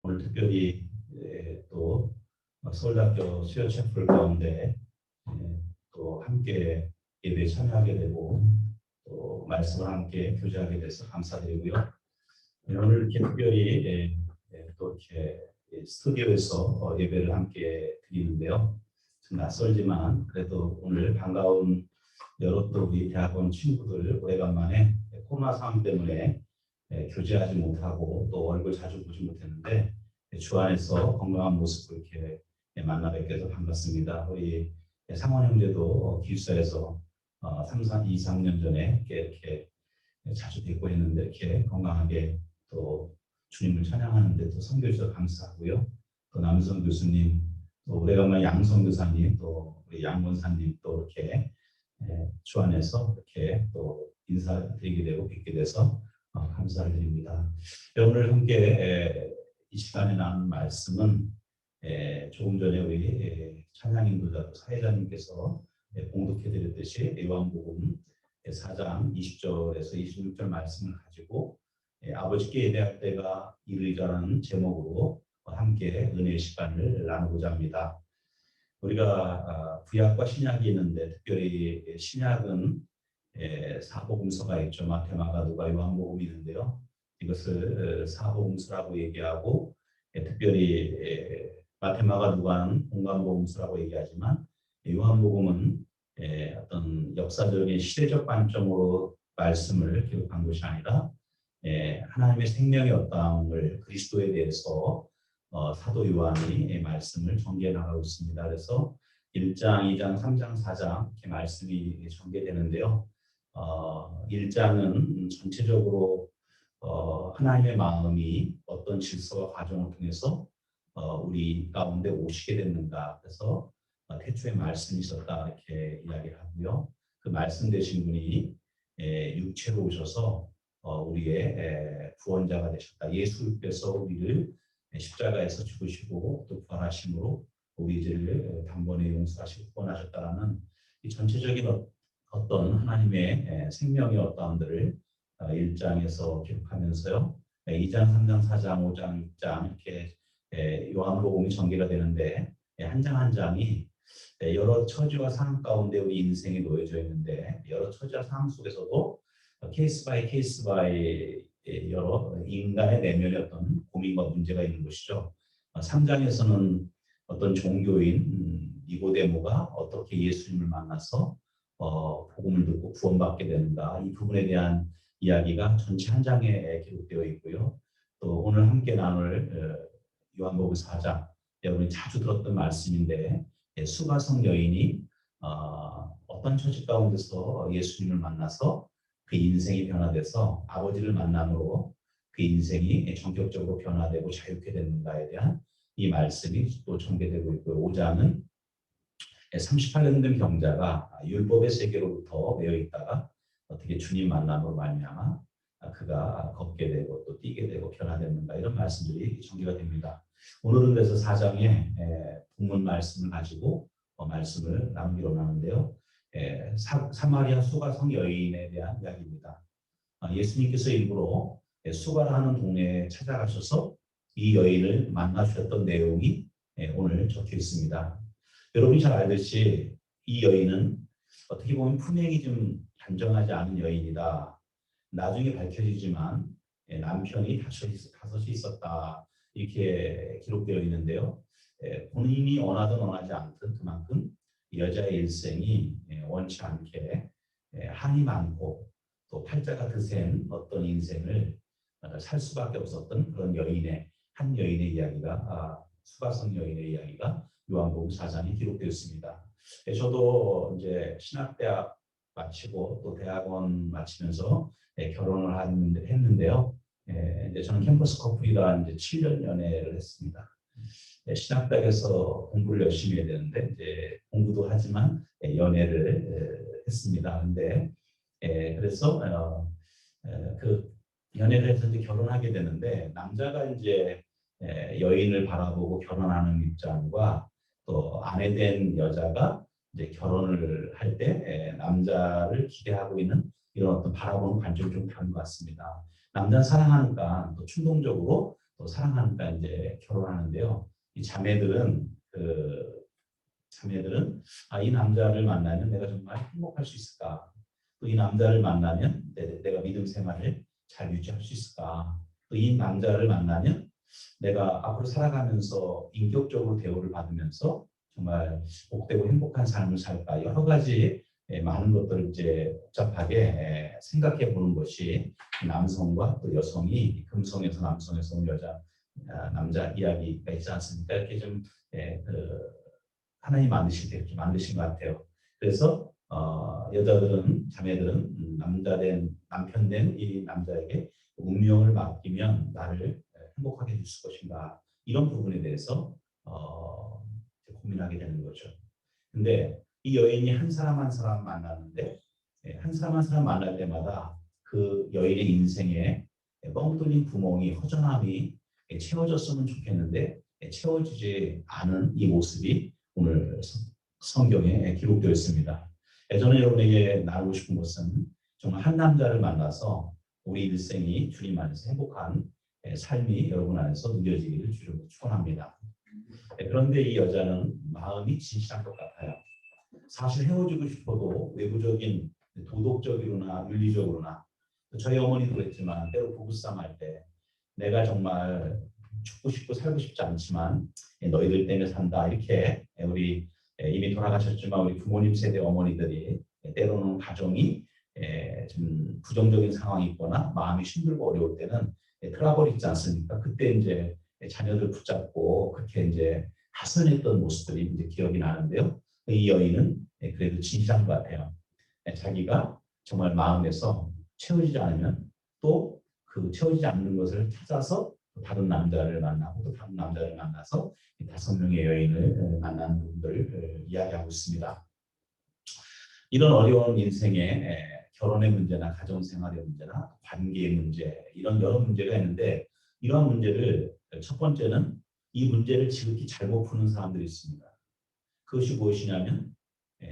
오늘 특별히 또 서울대학교 수요 채플 가운데 또 함께 예배에 참여하게 되고 또 말씀을 함께 교제하게 돼서 감사드리고요. 오늘 이렇게 특별히 또 이렇게 스튜디오에서 예배를 함께 드리는데요. 좀 낯설지만 그래도 오늘 반가운 여러 또 우리 대학원 친구들 오래간만에 코로나 상황 때문에 교제하지 못하고 또 얼굴 자주 보지 못했는데 주 안에서 건강한 모습을 이렇게 만나 뵙게 해서 반갑습니다. 우리 상원 형제도 기숙사에서 2, 3년 전에 이렇게 자주 뵙고 했는데 이렇게 건강하게 또 주님을 찬양하는데 또 선교해 주셔서 감사하고요. 또 남성 교수님, 또 오래간만에 양성 교사님, 또 우리 양원사님 또 이렇게 주 안에서 이렇게 또 인사드리게 되고 뵙게 돼서 감사를 드립니다. 오늘 함께 이 시간에 나눈 말씀은 조금 전에 우리 찬양 인도자 사회자님께서 봉독해 드렸듯이 요한복음 4장 20절에서 26절 말씀을 가지고 아버지께 예배할 때가 이르리라는 제목으로 함께 은혜의 시간을 나누고자 합니다. 우리가 구약과 신약이 있는데 특별히 신약은 사복음서가 있죠. 마태, 마가, 누가, 요한복음이 있는데요. 이것을 사복음서라고 얘기하고 특별히 마태, 마가, 누가는 공간복음서라고 얘기하지만 요한복음은 어떤 역사적인 시대적 관점으로 말씀을 기록한 것이 아니라 하나님의 생명의 어떠함을 그리스도에 대해서 사도 요한이 말씀을 전개해 나가고 있습니다. 그래서 1장, 2장, 3장, 4장 이렇게 말씀이 전개되는데요. 1장은 전체적으로 하나님의 마음이 어떤 질서와 과정을 통해서 우리 가운데 오시게 됐는가. 그래서 태초에 말씀이 있었다 이렇게 이야기를 하고요. 그 말씀 되신 분이 육체로 오셔서 우리의 구원자가 되셨다. 예수께서 우리를 십자가에서 죽으시고 또 부활하심으로 우리 죄를 단번에 용서하시고 구원하셨다라는 이 전체적인 어떤 하나님의 생명의 어떠함들을 1장에서 기록하면서요. 2장, 3장, 4장, 5장, 6장 이렇게 요한복음이 전개가 되는데 한 장 한 장이 여러 처지와 상황 가운데 우리 인생이 놓여져 있는데 여러 처지와 상황 속에서도 케이스 바이 여러 인간의 내면의 어떤 고민과 문제가 있는 것이죠. 3장에서는 어떤 종교인 니고데모가 어떻게 예수님을 만나서 복음을 듣고 구원받게 되는가 이 부분에 대한 이야기가 전체 한 장에 기록되어 있고요. 또 오늘 함께 나눌 요한복음 4장 여러분이 자주 들었던 말씀인데 수가성 여인이 어떤 처지 가운데서 예수님을 만나서 그 인생이 변화돼서 아버지를 만남으로 그 인생이 전격적으로 변화되고 자유케 되는가에 대한 이 말씀이 또 전개되고 있고요. 5장은 38년 된 경자가 율법의 세계로부터 매여 있다가 어떻게 주님 만남으로 말미암아 그가 걷게 되고 또 뛰게 되고 변화되는가 이런 말씀들이 전개가 됩니다. 오늘은 그래서 4장의 본문 말씀을 가지고 말씀을 나누기로 하는데요. 사마리아 수가성 여인에 대한 이야기입니다. 예수님께서 일부러 수가라 하는 동네에 찾아가셔서 이 여인을 만나 주셨던 내용이 오늘 적혀 있습니다. 여러분이 잘 알듯이 이 여인은 어떻게 보면 품행이 좀 단정하지 않은 여인이다. 나중에 밝혀지지만 남편이 다섯이 있었다. 이렇게 기록되어 있는데요. 본인이 원하든 원하지 않든 그만큼 여자의 일생이 원치 않게 한이 많고 또 팔자가 드센 어떤 인생을 살 수밖에 없었던 그런 한 여인의 이야기가 수가성 여인의 이야기가 요한복음 4장에 기록되었습니다. 저도 이제 신학대학 마치고 또 대학원 마치면서 결혼을 했는데요. 이제 저는 캠퍼스 커플이라 이제 7년 연애를 했습니다. 신학대학에서 공부를 열심히 해야 되는데 이제 공부도 하지만 연애를 했습니다. 근데 그래서 그 연애를 해서 이제 결혼하게 되는데 남자가 이제 여인을 바라보고 결혼하는 입장과 또 아내 된 여자가 이제 결혼을 할 때 남자를 기대하고 있는 이런 어떤 바라보는 관점이 좀 다른 것 같습니다. 남자는 사랑하니까 또 충동적으로 또 사랑하니까 이제 결혼하는데요. 이 자매들은 이 남자를 만나면 내가 정말 행복할 수 있을까? 또 이 남자를 만나면 내가 믿음 생활을 잘 유지할 수 있을까? 또 이 남자를 만나면 내가 앞으로 살아가면서 인격적으로 대우를 받으면서 정말 복되고 행복한 삶을 살까? 여러 가지 많은 것들을 이제 복잡하게 생각해 보는 것이 남성과 또 여성이 금성에서 남성에서 여자 남자 이야기가 있지 않습니까? 이렇게 좀 하나님 만드실 때 이렇게 만드신 것 같아요. 그래서 여자들은 자매들은 남편 된 이 남자에게 운명을 맡기면 나를 행복하게 해줄 것인가 이런 부분에 대해서 고민하게 되는 거죠. 근데 이 여인이 한 사람 한 사람 만나는데 한 사람 한 사람 만날 때마다 그 여인의 인생에 뻥 뚫린 구멍이 허전함이 채워졌으면 좋겠는데 채워지지 않은 이 모습이 오늘 성경에 기록되어 있습니다. 저는 여러분에게 나누고 싶은 것은 정말 한 남자를 만나서 우리 일생이 주님 안에서 행복한 삶이 여러분 안에서 누려지기를 주로 축원합니다. 그런데 이 여자는 마음이 진실한 것 같아요. 사실 헤어지고 싶어도 외부적인 도덕적으로나 윤리적으로나 저희 어머니도 그랬지만 때로 부부싸움 할 때 내가 정말 죽고 싶고 살고 싶지 않지만 너희들 때문에 산다 이렇게 우리 이미 돌아가셨지만 우리 부모님 세대 어머니들이 때로는 가정이 좀 부정적인 상황이 있거나 마음이 힘들고 어려울 때는 트러블 있지 않습니까? 그때 이제 자녀들 붙잡고 그렇게 이제 하선했던 모습들이 이제 기억이 나는데요. 이 여인은 그래도 진실한 것 같아요. 자기가 정말 마음에서 채워지지 않으면 또 그 채워지지 않는 것을 찾아서 다른 남자를 만나고 또 다른 남자를 만나서 5명의 여인을 만나는 부분들을 이야기하고 있습니다. 이런 어려운 인생에 결혼의 문제나 가정생활의 문제나 관계의 문제 이런 여러 문제가 있는데 이러한 문제를 첫 번째는 이 문제를 지극히 잘못 푸는 사람들이 있습니다. 그것이 무엇이냐면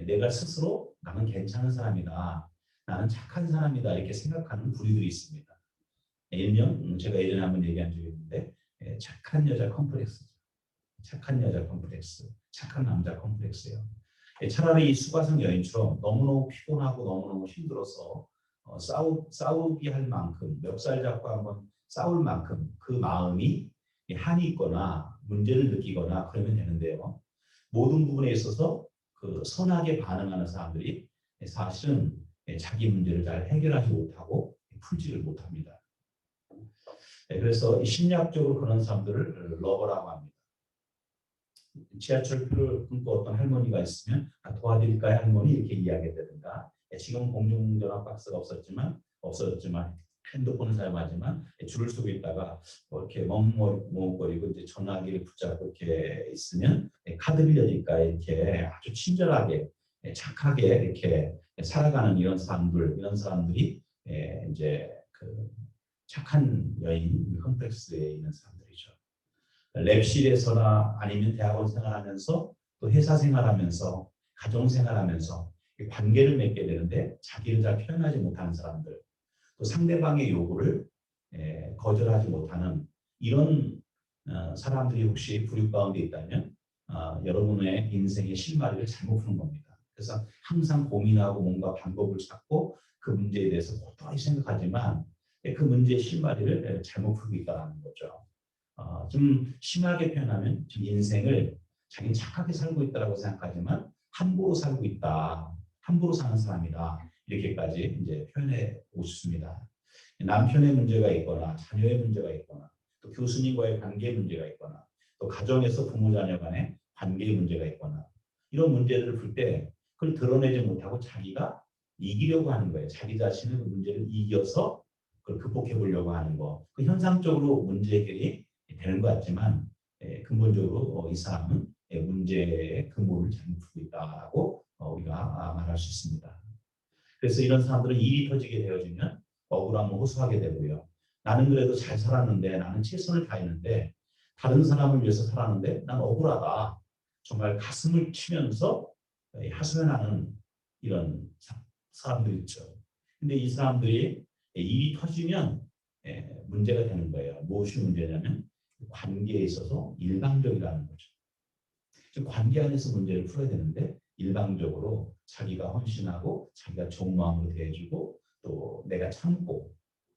내가 스스로 나는 괜찮은 사람이다. 나는 착한 사람이다. 이렇게 생각하는 부류들이 있습니다. 일명 제가 예전에 한번 얘기한 적이 있는데 착한 여자 컴플렉스죠. 착한 여자 컴플렉스, 착한 남자 컴플렉스예요. 차라리 이 수가성 여인처럼 너무너무 피곤하고 너무너무 힘들어서 싸우기 할 만큼 멱살 잡고 한번 싸울 만큼 그 마음이 한이 있거나 문제를 느끼거나 그러면 되는데요. 모든 부분에 있어서 그 선하게 반응하는 사람들이 사실은 자기 문제를 잘 해결하지 못하고 풀지를 못합니다. 그래서 심리학적으로 그런 사람들을 러버라고 합니다. 지하철표를 끊고 어떤 할머니가 있으면 도와드릴까요 할머니 이렇게 이야기한다든가 지금 공중전화 박스가 없어졌지만 핸드폰을 사용하지만 줄을 서고 있다가 이렇게 머뭇거리고 이제 전화기를 붙잡고 이렇게 있으면 카드 빌려드릴까요 이렇게 아주 친절하게 착하게 이렇게 살아가는 이런 사람들이 이제 그 착한 여인 컴플렉스에 있는 사람들이죠. 랩실에서나 아니면 대학원 생활하면서 또 회사 생활하면서 가정 생활하면서 관계를 맺게 되는데 자기를 잘 표현하지 못하는 사람들 또 상대방의 요구를 거절하지 못하는 이런 사람들이 혹시 부류 가운데 있다면 여러분의 인생의 실마리를 잘못 푸는 겁니다. 그래서 항상 고민하고 뭔가 방법을 찾고 그 문제에 대해서 고통이 생각하지만 그 문제의 실마리를 잘못 풀고 있다는 거죠. 좀 심하게 표현하면 좀 인생을 자기는 착하게 살고 있다고 생각하지만 함부로 살고 있다. 함부로 사는 사람이다. 이렇게까지 이제 표현해 보고 싶습니다. 남편의 문제가 있거나 자녀의 문제가 있거나 또 교수님과의 관계의 문제가 있거나 또 가정에서 부모 자녀 간의 관계의 문제가 있거나 이런 문제들을 풀 때 그걸 드러내지 못하고 자기가 이기려고 하는 거예요. 자기 자신의 그 문제를 이겨서 그걸 극복해 보려고 하는 거. 그 현상적으로 문제 해결이 되는 것 같지만 근본적으로 이 사람은 문제의 근본을 잘못 풀고 있다고 우리가 말할 수 있습니다. 그래서 이런 사람들은 일이 터지게 되어지면 억울함을 호소하게 되고요. 나는 그래도 잘 살았는데 나는 최선을 다했는데 다른 사람을 위해서 살았는데 난 억울하다. 정말 가슴을 치면서 하소연하는 이런 사람들 있죠. 근데 이 사람들이 일이 터지면 문제가 되는 거예요. 무엇이 문제냐면 관계에 있어서 일방적이라는 거죠. 즉 관계 안에서 문제를 풀어야 되는데 일방적으로 자기가 헌신하고 자기가 좋은 마음으로 대해주고 또 내가 참고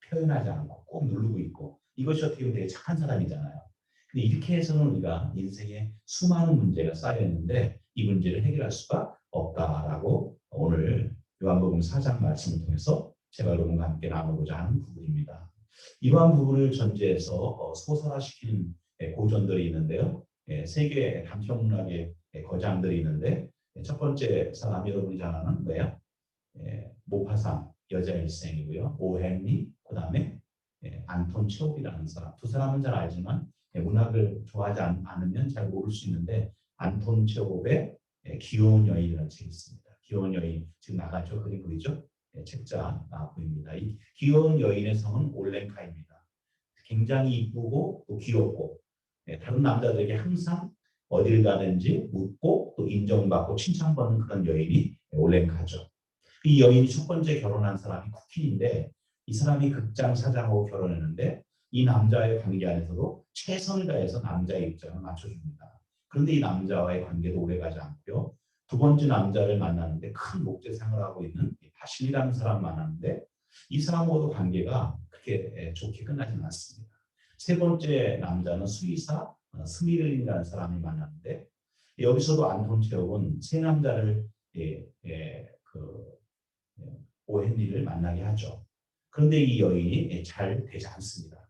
표현하지 않고 꼭 누르고 있고 이것이 어떻게 보면 되게 착한 사람이잖아요. 근데 이렇게 해서는 우리가 인생에 수많은 문제가 쌓여 있는데 이 문제를 해결할 수가 없다라고 오늘 요한복음 4장 말씀을 통해서 제가 여러분과 함께 나누고자 하는 부분입니다. 이러한 부분을 전제해서 소설화시키는 고전들이 있는데요. 세계 감성문학의 거장들이 있는데 첫 번째 사람이 여러분이 잘 아는 뭐예요? 모파상 여자 일생이고요. 오헨리 그다음에 안톤 체홉이라는 사람. 두 사람은 잘 알지만 문학을 좋아하지 않으면 잘 모를 수 있는데 안톤 체홉의 귀여운 여인이라는 책이 있습니다. 귀여운 여인 지금 나가죠. 그림 그리죠. 책자 보입니다. 이 귀여운 여인의 성은 올렌카입니다. 굉장히 이쁘고 또 귀엽고 다른 남자들에게 항상 어딜 가든지 묻고 또 인정받고 칭찬받는 그런 여인이 올렌카죠. 이 여인이 첫 번째 결혼한 사람이 쿠킨인데 이 사람이 극장 사장하고 결혼했는데 이 남자의 관계 안에서도 최선을 다해서 남자의 입장을 맞춰줍니다. 그런데 이 남자와의 관계도 오래가지 않고요. 두 번째 남자를 만났는데 큰 목재상을 하고 있는 바실이라는 사람을 만났는데 이 사람하고도 관계가 그렇게 좋게 끝나지는 않습니다. 세 번째 남자는 수의사 스미를린이라는 사람을 만났는데 여기서도 안톤 체홉은 세 남자를 오헨리를 만나게 하죠. 그런데 이 여인이 잘 되지 않습니다.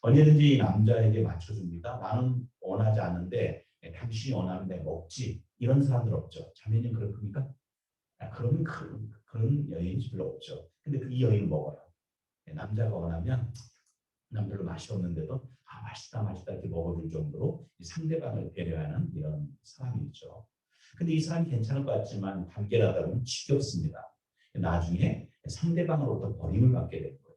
언제든지 남자에게 맞춰줍니다. 나는 원하지 않는데 당신이 원하면 내가 먹지. 이런 사람들 없죠. 자매님 그렇습니까? 그런 여인이 별로 없죠. 근데 이 여인을 먹어요. 남자가 원하면 남들로 맛이 없는데도 맛있다 이렇게 먹어줄 정도로 상대방을 배려하는 이런 사람이 있죠. 근데 이 사람이 괜찮을 것 같지만 관계를 하다 보면 지겹습니다. 나중에 상대방으로부터 버림을 받게 되는 거죠.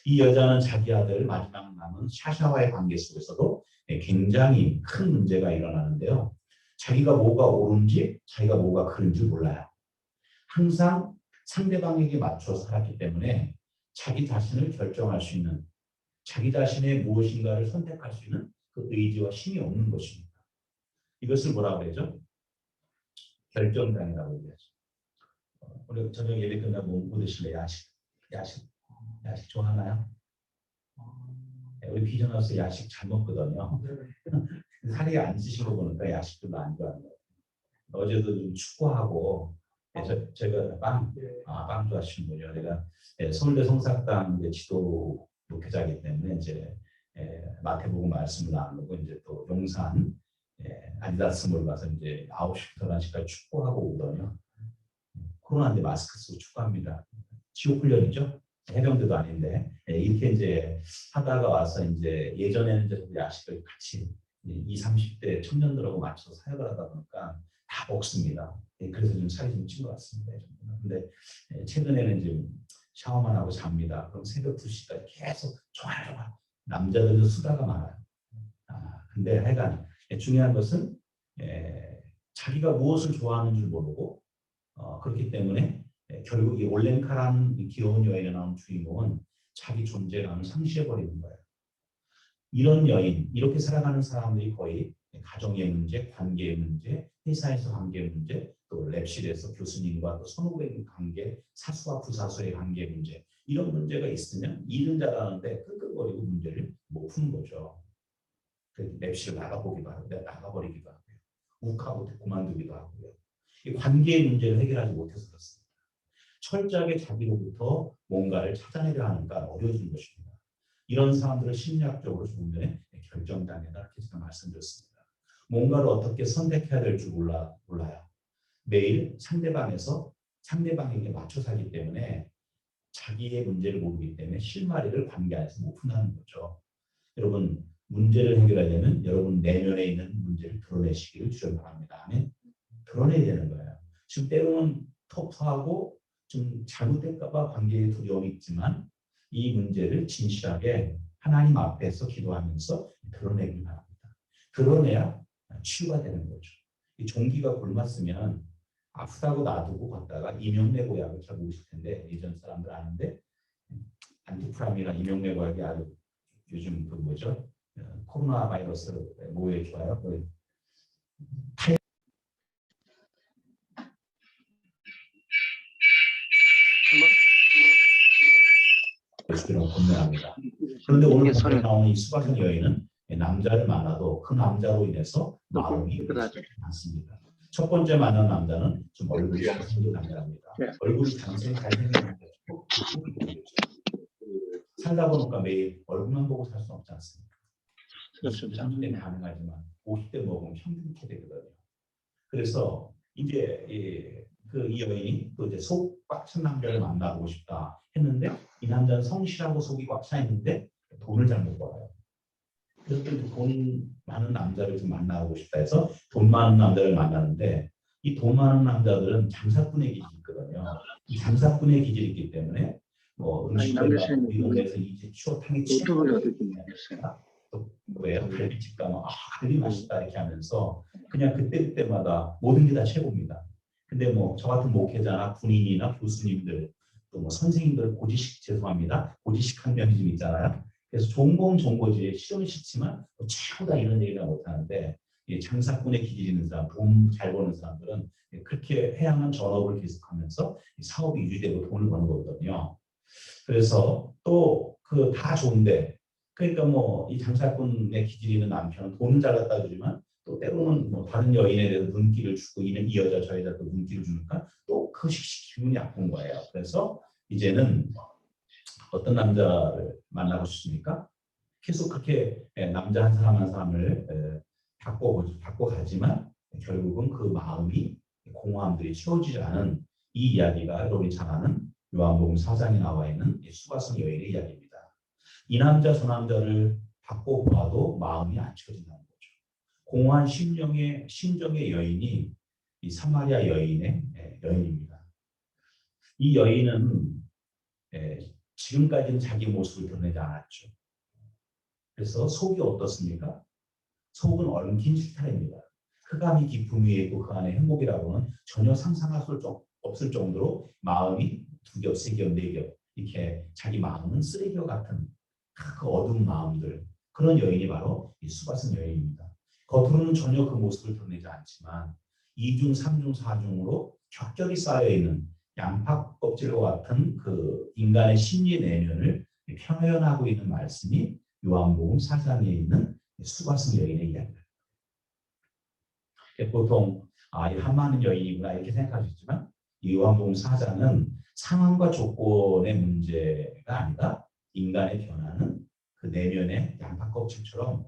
이 여자는 자기 아들 마지막 남은 샤샤와의 관계 속에서도 굉장히 큰 문제가 일어나는데요. 자기가 뭐가 옳은지 자기가 뭐가 그른지 몰라요. 항상 상대방에게 맞춰 살았기 때문에 자기 자신을 결정할 수 있는 자기 자신의 무엇인가를 선택할 수 있는 그 의지와 힘이 없는 것입니다. 이것을 뭐라고 하죠? 결정장애라고 얘기하죠. 오늘 저녁 예배 끝나고 뭐 드실래요? 야식 좋아하나요? 우리 비전하우스 야식 잘 먹거든요. 살이 안 찌신 거 보니까 야식 별로 안 좋아하는 거예요. 어제도 좀 축구하고 제가 빵 좋아하시는군요. 내가 서울대 성사학당 지도 목회자이기 때문에 이제 마태복음 말씀을 나누고 이제 또 용산 아디다스몰 가서 이제 9시부터 11시까지 축구하고 오거든요. 코로나인데 마스크 쓰고 축구합니다. 지옥 훈련이죠. 해병대도 아닌데 이렇게 이제 하다가 와서 이제 예전에는 이제 야식을 같이 20, 30대 청년들하고 맞춰서 사역을 하다 보니까 다 먹습니다. 그래서 좀 살이 좀 찐 것 같습니다. 근데 최근에는 지금 샤워만 하고 잡니다. 그럼 새벽 2시까지 계속 좋아. 남자들도 수다가 많아요. 근데 하여간 중요한 것은 자기가 무엇을 좋아하는 줄 모르고 그렇기 때문에 결국 이 올렌카라는 귀여운 여인에 나온 주인공은 자기 존재감을 상실해버리는 거예요. 이런 여인, 이렇게 살아가는 사람들이 거의 가정의 문제, 관계의 문제, 회사에서 관계의 문제, 또 랩실에서 교수님과 또 선후배의 관계, 사수와 부사수의 관계 문제, 이런 문제가 있으면 일은 잘하는데 끄끄거리고 문제를 못 푸는 거죠. 랩실을 나가버리기도 하고요. 욱하고 그만두기도 하고요. 이 관계의 문제를 해결하지 못해서 그렇습니다. 철저하게 자기로부터 뭔가를 찾아내려 하니까 어려워진 것입니다. 이런 사람들을 심리학적으로 보면 결정장애다 이렇게 제가 말씀드렸습니다. 뭔가를 어떻게 선택해야 될 줄 몰라요. 매일 상대방에게 맞춰 살기 때문에 자기의 문제를 모르기 때문에 실마리를 관계 안에서 못 푼다는 거죠. 여러분 문제를 해결하려면 여러분 내면에 있는 문제를 드러내시기를 주님 바랍니다. 아멘. 드러내야 되는 거예요. 지금 때로는 터프하고 좀 잘못될까 봐 관계에 두려움이 있지만 이 문제를 진실하게 하나님 앞에서 기도하면서 드러내길 바랍니다. 드러내야 치유가 되는 거죠. 이 종기가 굶었으면 아프다고 놔두고 걷다가 이명래고약을 잘 모르실 텐데 예전 사람들 아는데 안티프람이나 이명래고약이 아주 요즘 코로나 바이러스 뭐에 좋아요? 예수님을 권면합니다. 그런데 오늘 본문에 나오는 이 수박한 여인은 남자를 만나도 그 남자로 인해서 마음이 많습니다. 첫 번째 만난 남자는 좀 얼굴이 잘생긴 남자입니다. 얼굴이 잘생긴 남자고 살다 보니까 매일 얼굴만 보고 살 수 없지 않습니까? 30대 가능하지만 50대 먹으면 평균치 되거든요. 그래서 이제 이 여인이 또 이제 속 꽉 찬 남자를 만나고 싶다 했는데 이 남자는 성실하고 속이 꽉 차 있는데 돈을 잘못 벌어요. 그래서 돈 많은 남자를 좀 만나고 싶다 해서 돈 많은 남자를 만나는데 이 돈 많은 남자들은 장사꾼의 기질이 있거든요. 이 장사꾼의 기질이 있기 때문에 뭐 음식을 우리 동네에서 이제 추어탕이 또 뭐예요? 갈비집 가면 갈비 맛있다 이렇게 하면서 그냥 그때마다 모든 게 다 최고입니다. 근데 뭐 저 같은 목회자나 군인이나 교수님들 또 뭐 선생님들 죄송합니다. 고지식 한 명이 좀 있잖아요. 그래서 좋은 거지 시험이 싫지만 최고다 이런 얘기를 못하는데 장사꾼의 기질 있는 사람, 돈 잘 버는 사람들은 그렇게 해야만 전업을 계속하면서 사업이 유지되고 돈을 버는 거거든요. 그래서 또 다 좋은데 그러니까 뭐 이 장사꾼의 기질 있는 남편은 돈을 잘 갖다 주지만 또 때로는 뭐 다른 여인에 대해서 눈길을 주고 이 여자 저 여자 또 눈길을 주니까 또 그것이 기분이 아픈 거예요. 그래서 이제는 어떤 남자를 만나고 싶습니까? 계속 그렇게 남자 한 사람 한 사람을 바꿔 가지만 결국은 그 마음이 공허함들이 채워지지 않은 이 이야기가 여러분이 잘 아는 요한복음 4장에 나와 있는 수가성 여인의 이야기입니다. 이 남자 저 남자를 바꿔보아도 마음이 안 채워진다는 거죠. 공허한 심정의 여인이 이 사마리아 여인의 여인입니다. 이 여인은 지금까지는 자기 모습을 드러내지 않았죠. 그래서 속이 어떻습니까? 속은 얽힌 실타래입니다. 흑암이 깊음 위에 있고 그 안에 행복이라고는 전혀 상상할 수 없을 정도로 마음이 2겹, 3겹, 4겹 이렇게 자기 마음은 쓰레기와 같은 그 어두운 마음들 그런 여인이 바로 이 수가성 여인입니다. 겉으로는 전혀 그 모습을 드러내지 않지만 2중, 3중, 4중으로 격결이 쌓여있는 양파 껍질과 같은 그 인간의 심리 내면을 표현하고 있는 말씀이 요한복음 4장에 있는 수가성 여인의 이야기입니다. 보통 이 한마는 여인이구나 이렇게 생각하시지만 이 요한복음 4장은 상황과 조건의 문제가 아니라 인간의 변화는 그 내면의 양파 껍질처럼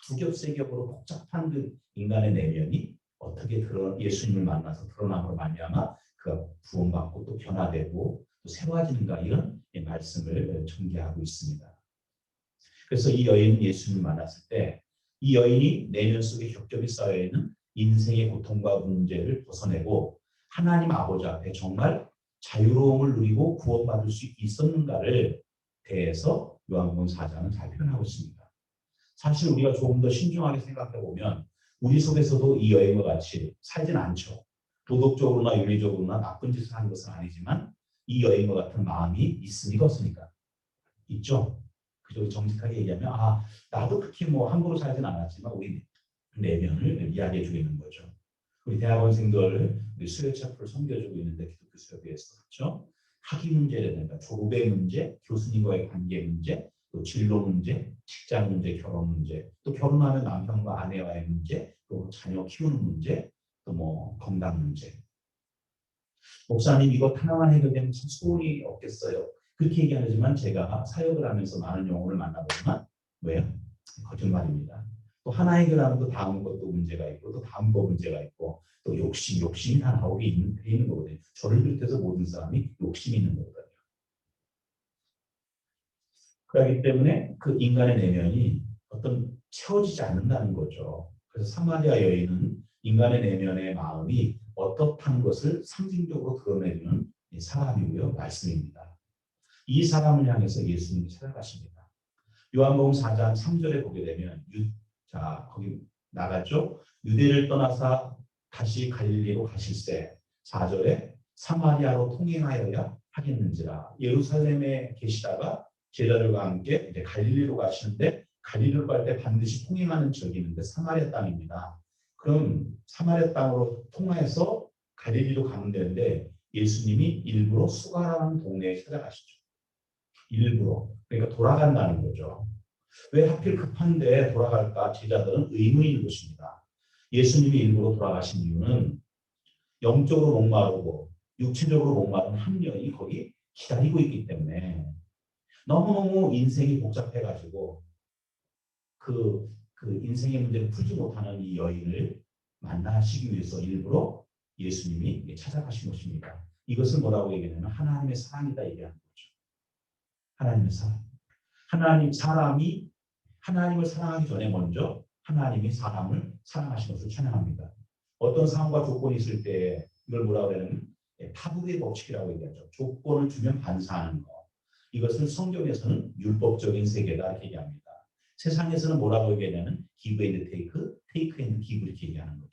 2겹, 3겹으로 복잡한 그 인간의 내면이 어떻게 예수님을 만나서 드러남으로 말미암아 그가 구원받고 또 변화되고 또 새로워지는가 이런 말씀을 전개하고 있습니다. 그래서 이 여인은 예수님을 만났을 때 이 여인이 내면 속에 겹겹이 쌓여있는 인생의 고통과 문제를 벗어내고 하나님 아버지 앞에 정말 자유로움을 누리고 구원받을 수 있었는가를 대해서 요한복음 4장은 잘 표현하고 있습니다. 사실 우리가 조금 더 신중하게 생각해 보면 우리 속에서도 이 여인과 같이 살진 않죠. 도덕적으로나 윤리적으로나 나쁜 짓을 하는 것은 아니지만 이 여인과 같은 마음이 있습니까 없습니까? 있죠. 그저 정직하게 얘기하면 나도 그렇게 뭐 함부로 살진 않았지만 우리 내면을 이야기해 주고 있는 거죠. 우리 대학원생들 수요 체프를 섬겨주고 있는데 기독교 수요회에서 그렇죠. 학위 문제라든가 졸업의 문제, 교수님과의 관계 문제, 또 진로 문제, 직장 문제, 결혼 문제, 또 결혼하면 남편과 아내와의 문제, 또 자녀 키우는 문제, 또 뭐 건강 문제. 목사님 이거 하나만 해결되면 참 소원이 없겠어요. 그렇게 얘기하지만 제가 사역을 하면서 많은 영혼을 만나보지만 왜요? 거짓말입니다. 또 하나 해결하면 또 다음 것도 문제가 있고 또 다음 거 문제가 있고 또 욕심이 다 나오게 있는 거거든요. 저를 비롯해서 모든 사람이 욕심이 있는 거거든요. 그렇기 때문에 그 인간의 내면이 어떤 채워지지 않는다는 거죠. 그래서 사마리아 여인은 인간의 내면의 마음이 어떻다는 것을 상징적으로 드러내주는 사람이고요. 말씀입니다. 이 사람을 향해서 예수님이 찾아가십니다. 요한복음 4장 3절에 보게 되면 거기 나갔죠. 유대를 떠나서 다시 갈릴리로 가실새 4절에 사마리아로 통행하여야 하겠는지라. 예루살렘에 계시다가 제자들과 함께 이제 갈릴리로 가시는데 갈릴리로 갈 때 반드시 통행하는 지역이 있는데 사마리아 땅입니다. 그럼 사마리아 땅으로 통해서 갈릴리로 가면 되는데 예수님이 일부러 수가라는 동네에 찾아가시죠. 일부러. 그러니까 돌아간다는 거죠. 왜 하필 급한데 돌아갈까? 제자들은 의문인 것입니다. 예수님이 일부러 돌아가신 이유는 영적으로 목마르고 육체적으로 목마른 한 여인이 거기 기다리고 있기 때문에 너무너무 인생이 복잡해가지고 그 인생의 문제를 풀지 못하는 이 여인을 만나시기 위해서 일부러 예수님이 찾아가신 것입니다. 이것을 뭐라고 얘기하냐면 하나님의 사랑이다 얘기하는 거죠. 하나님의 사랑. 사람이 하나님을 사랑하기 전에 먼저 하나님이 사람을 사랑하신 것을 찬양합니다. 어떤 상황과 조건이 있을 때 이걸 뭐라고 하냐면 파국의 법칙이라고 얘기하죠. 조건을 주면 반사하는 것. 이것을 성경에서는 율법적인 세계다 이렇게 얘기합니다. 세상에서는 뭐라고 얘기하냐면 give and take, take and give 이렇게 얘기하는 거죠.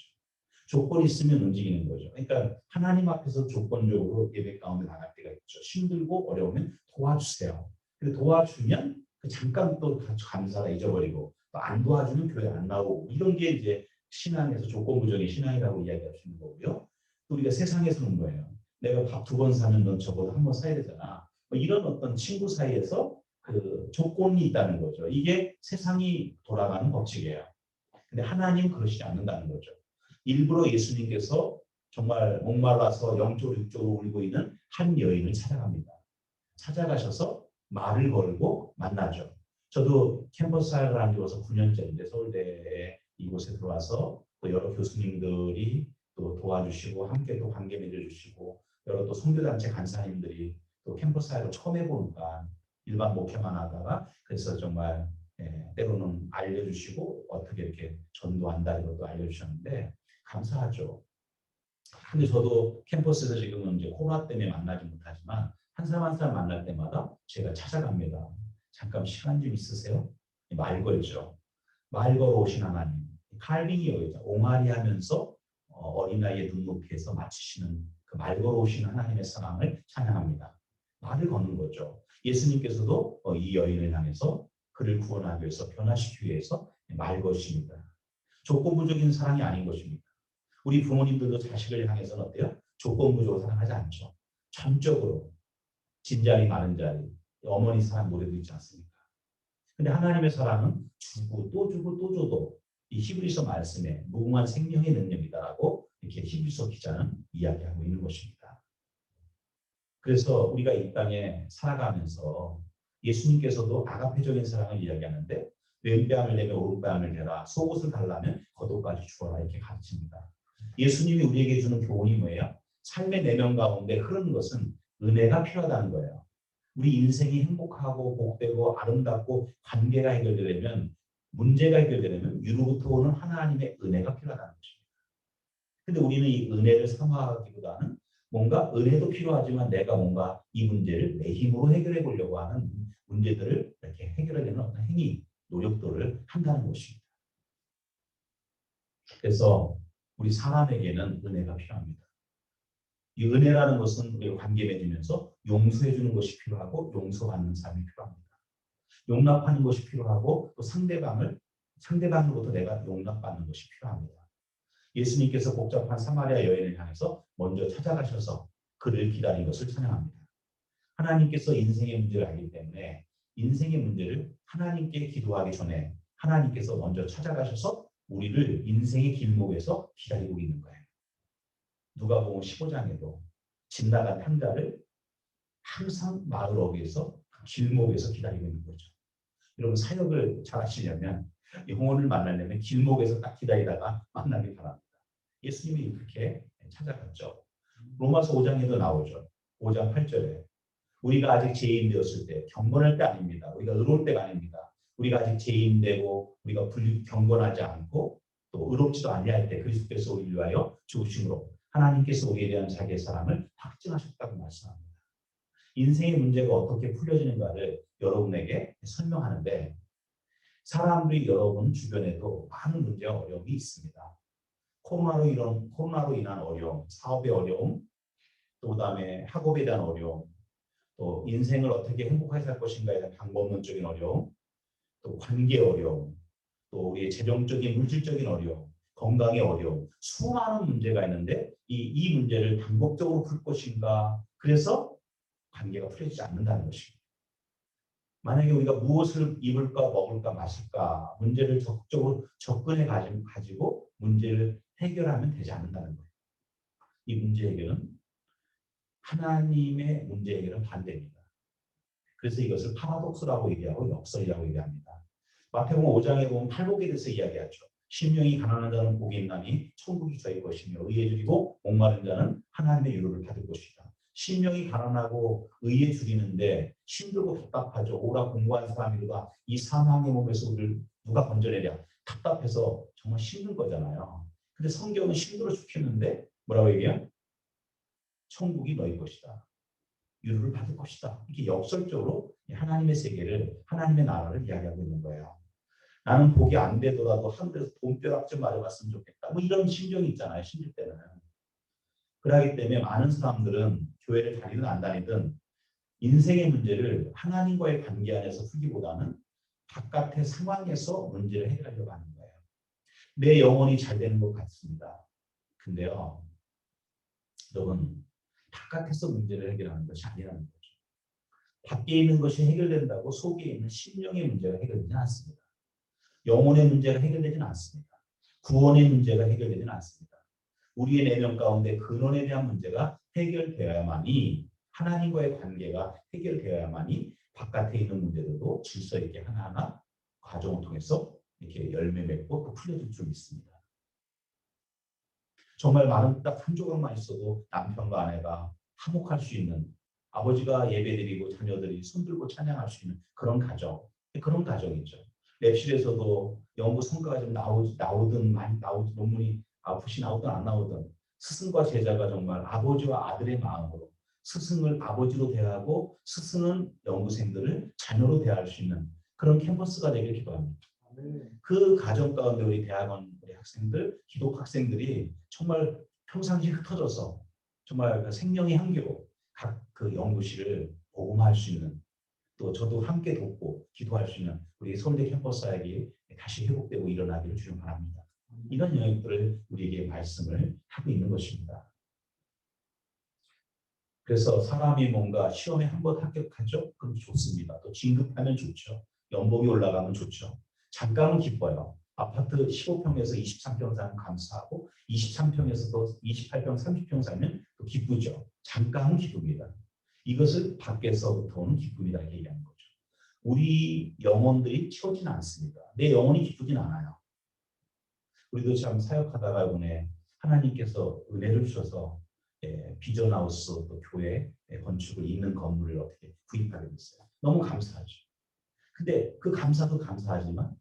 조건이 있으면 움직이는 거죠. 그러니까 하나님 앞에서 조건적으로 예배 가운데 나갈 때가 있죠. 힘들고 어려우면 도와주세요. 도와주면 그 잠깐 또 감사가 잊어버리고 또 안 도와주면 교회 안 나오고 이런 게 이제 신앙에서 조건부적인 신앙이라고 이야기할 수 있는 거고요. 또 우리가 세상에서는 거예요. 내가 밥 2번 사면 넌 적어도 1번 사야 되잖아. 뭐 이런 어떤 친구 사이에서 그 조건이 있다는 거죠. 이게 세상이 돌아가는 법칙이에요. 근데 하나님 그러시지 않는다는 거죠. 일부러 예수님께서 정말 목말라서 영적으로 육적으로 울고 있는 한 여인을 찾아갑니다. 찾아가셔서 말을 걸고 만나죠. 저도 캠퍼스 사역을 한 지 벌써 9년째인데 서울대에 이곳에 들어와서 또 여러 교수님들이 또 도와주시고 함께 또 관계 맺어주시고 여러 또 선교단체 간사님들이 또 캠퍼스 사역을 처음 해보니까 일반 목회만 하다가 그래서 정말 때로는 알려주시고 어떻게 이렇게 전도한다 이것도 알려주셨는데 감사하죠. 근데 저도 캠퍼스에서 지금은 이제 코로나 때문에 만나지 못하지만 한 사람 한 사람 만날 때마다 제가 찾아갑니다. 잠깐 시간 좀 있으세요? 말 걸죠. 말 걸어오신 하나님. 칼빈이 여기죠. 옹알이 하면서 어린아이의 눈높이에서 맞추시는 그 말 걸어오신 하나님의 사랑을 찬양합니다. 말을 거는 거죠. 예수님께서도 이 여인을 향해서 그를 구원하기 위해서 변화시키기 위해서 말 것입니다. 조건부적인 사랑이 아닌 것입니다. 우리 부모님들도 자식을 향해서는 어때요? 조건부적으로 사랑하지 않죠. 전적으로 진자리 많은 자리 어머니 사랑 노래도 있지 않습니까? 근데 하나님의 사랑은 주고 또 주고 또 줘도 이 히브리서 말씀에 무궁한 생명의 능력이다라고 이렇게 히브리서 기자는 이야기하고 있는 것입니다. 그래서 우리가 이 땅에 살아가면서 예수님께서도 아가페적인 사랑을 이야기하는데 왼뺨을 내며 오른뺨을 대라 속옷을 달라면 겉옷까지 주어라 이렇게 가르칩니다. 예수님이 우리에게 주는 교훈이 뭐예요? 삶의 내면 가운데 흐르는 것은 은혜가 필요하다는 거예요. 우리 인생이 행복하고 복되고 아름답고 관계가 해결되려면 문제가 해결되려면 위로부터 오는 하나님의 은혜가 필요하다는 것입니다. 근데 우리는 이 은혜를 사모하기보다는 뭔가 은혜도 필요하지만 내가 뭔가 이 문제를 내 힘으로 해결해 보려고 하는 문제들을 이렇게 해결하려는 어떤 행위, 노력들을 한다는 것입니다. 그래서 우리 사람에게는 은혜가 필요합니다. 이 은혜라는 것은 우리가 관계 맺으면서 용서해 주는 것이 필요하고 용서받는 삶이 필요합니다. 용납하는 것이 필요하고 또 상대방으로부터 내가 용납받는 것이 필요합니다. 예수님께서 복잡한 사마리아 여인을 향해서 먼저 찾아가셔서 그를 기다린 것을 찬양합니다. 하나님께서 인생의 문제를 알기 때문에 인생의 문제를 하나님께 기도하기 전에 하나님께서 먼저 찾아가셔서 우리를 인생의 길목에서 기다리고 있는 거예요. 누가복음 15장에도 집 나간 탕자를 항상 마을 어귀에서 길목에서 기다리고 있는 거죠. 여러분 사역을 잘 하시려면 영혼을 만나려면 길목에서 딱 기다리다가 만나기 바랍니다. 예수님이 그렇게 찾아갔죠. 로마서 5장에도 나오죠. 5장 8절에 우리가 아직 죄인 되었을 때 경건할 때 아닙니다. 우리가 의로울 때가 아닙니다. 우리가 아직 죄인 되고 우리가 경건하지 않고 또 의롭지도 아니할 때 그리스도께서 우리를 위하여 죽으심으로 하나님께서 우리에 대한 자기의 사랑을 확증하셨다고 말씀합니다. 인생의 문제가 어떻게 풀려지는가를 여러분에게 설명하는데 사람들이 여러분 주변에도 많은 문제와 어려움이 있습니다. 코로나로 인한 어려움, 사업의 어려움, 또 그다음에 학업에 대한 어려움, 또 인생을 어떻게 행복하게 살 것인가에 대한 방법론적인 어려움, 또 관계 어려움, 또 우리의 재정적인 물질적인 어려움, 건강의 어려움, 수많은 문제가 있는데 이 문제를 반복적으로 풀 것인가? 그래서 관계가 풀려지지 않는다는 것입니다. 만약에 우리가 무엇을 입을까 먹을까 마실까 문제를 적극적으로 접근해 가지고 문제를 해결하면 되지 않는다는 거예요. 이 문제 해결은 하나님의 문제 해결은 반대입니다. 그래서 이것을 파라독스라고 얘기하고 역설이라고 얘기합니다. 마태복음 5장에 보면 팔복에 대해서 이야기하죠. 심령이 가난한 자는 복이 있나니 천국이 저희 것이며 의에 줄이고 목마른 자는 하나님의 유로를 받을 것이다. 심령이 가난하고 의에 줄이는데 힘들고 답답하죠. 오라 공부한 사람이로다. 이 사망의 몸에서 우리를 누가 건져내랴. 답답해서 정말 힘든 거잖아요. 근데 성경은 힘들어 죽겠는데 뭐라고 얘기해요? 천국이 너희 것이다. 유로를 받을 것이다. 이렇게 역설적으로 하나님의 세계를 하나님의 나라를 이야기하고 있는 거예요. 나는 복이 안 되더라도 하늘에서 돈벼락 좀 맞아봤으면 좋겠다. 뭐 이런 심정이 있잖아요. 심릴 때는. 그러기 때문에 많은 사람들은 교회를 다니든 안 다니든 인생의 문제를 하나님과의 관계 안에서 풀기보다는 바깥의 상황에서 문제를 해결하려고 하는 거예요. 내 영혼이 잘 되는 것 같습니다. 근데요. 여러분 바깥에서 문제를 해결하는 것이 아니라는 거죠. 밖에 있는 것이 해결된다고 속에 있는 심령의 문제가 해결되지 않습니다. 영혼의 문제가 해결되지는 않습니다. 구원의 문제가 해결되지는 않습니다. 우리의 내면 가운데 근원에 대한 문제가 해결되어야만이 하나님과의 관계가 해결되어야만이 바깥에 있는 문제들도 질서 있게 하나하나 과정을 통해서 이렇게 열매 맺고 또 풀려질 줄 믿습니다. 정말 많은 딱 한 조각만 있어도 남편과 아내가 화목할 수 있는 아버지가 예배드리고 자녀들이 손들고 찬양할 수 있는 그런 가정이죠. 랩실에서도 연구 성과가 좀 나오든 많이 나오든 논문이 아웃풋이 나오든 안 나오든 스승과 제자가 정말 아버지와 아들의 마음으로 스승을 아버지로 대하고 스승은 연구생들을 자녀로 대할 수 있는 그런 캠퍼스가 되길 기도합니다. 그 가정 가운데 우리 대학원 우리 학생들, 기독 학생들이 정말 평상시에 흩어져서 정말 그 생명의 향기로 각 그 연구실을 복음화할 수 있는 또 저도 함께 돕고 기도할 수 있는 우리 서울대 캠퍼스 사역이 다시 회복되고 일어나기를 주님 바랍니다. 이런 영역들을 우리에게 말씀을 하고 있는 것입니다. 그래서 사람이 뭔가 시험에 한번 합격하죠? 그럼 좋습니다. 또 진급하면 좋죠. 연봉이 올라가면 좋죠. 잠깐은 기뻐요. 아파트 15평에서 23평 사면 감사하고 23평에서도 28평, 30평 사면 또 기쁘죠. 잠깐은 기쁩니다. 이것을 밖에서부터 오는 기쁨이다 이렇게 얘기하는 거죠. 우리 영혼들이 채우지는 않습니다. 내 영혼이 기쁘진 않아요. 우리도 참 사역하다가 이번에 하나님께서 은혜를 주셔서 비전하우스 또 교회 건축을 있는 건물을 어떻게 구입하게 됐어요. 너무 감사하죠. 근데 그 감사도 감사하지만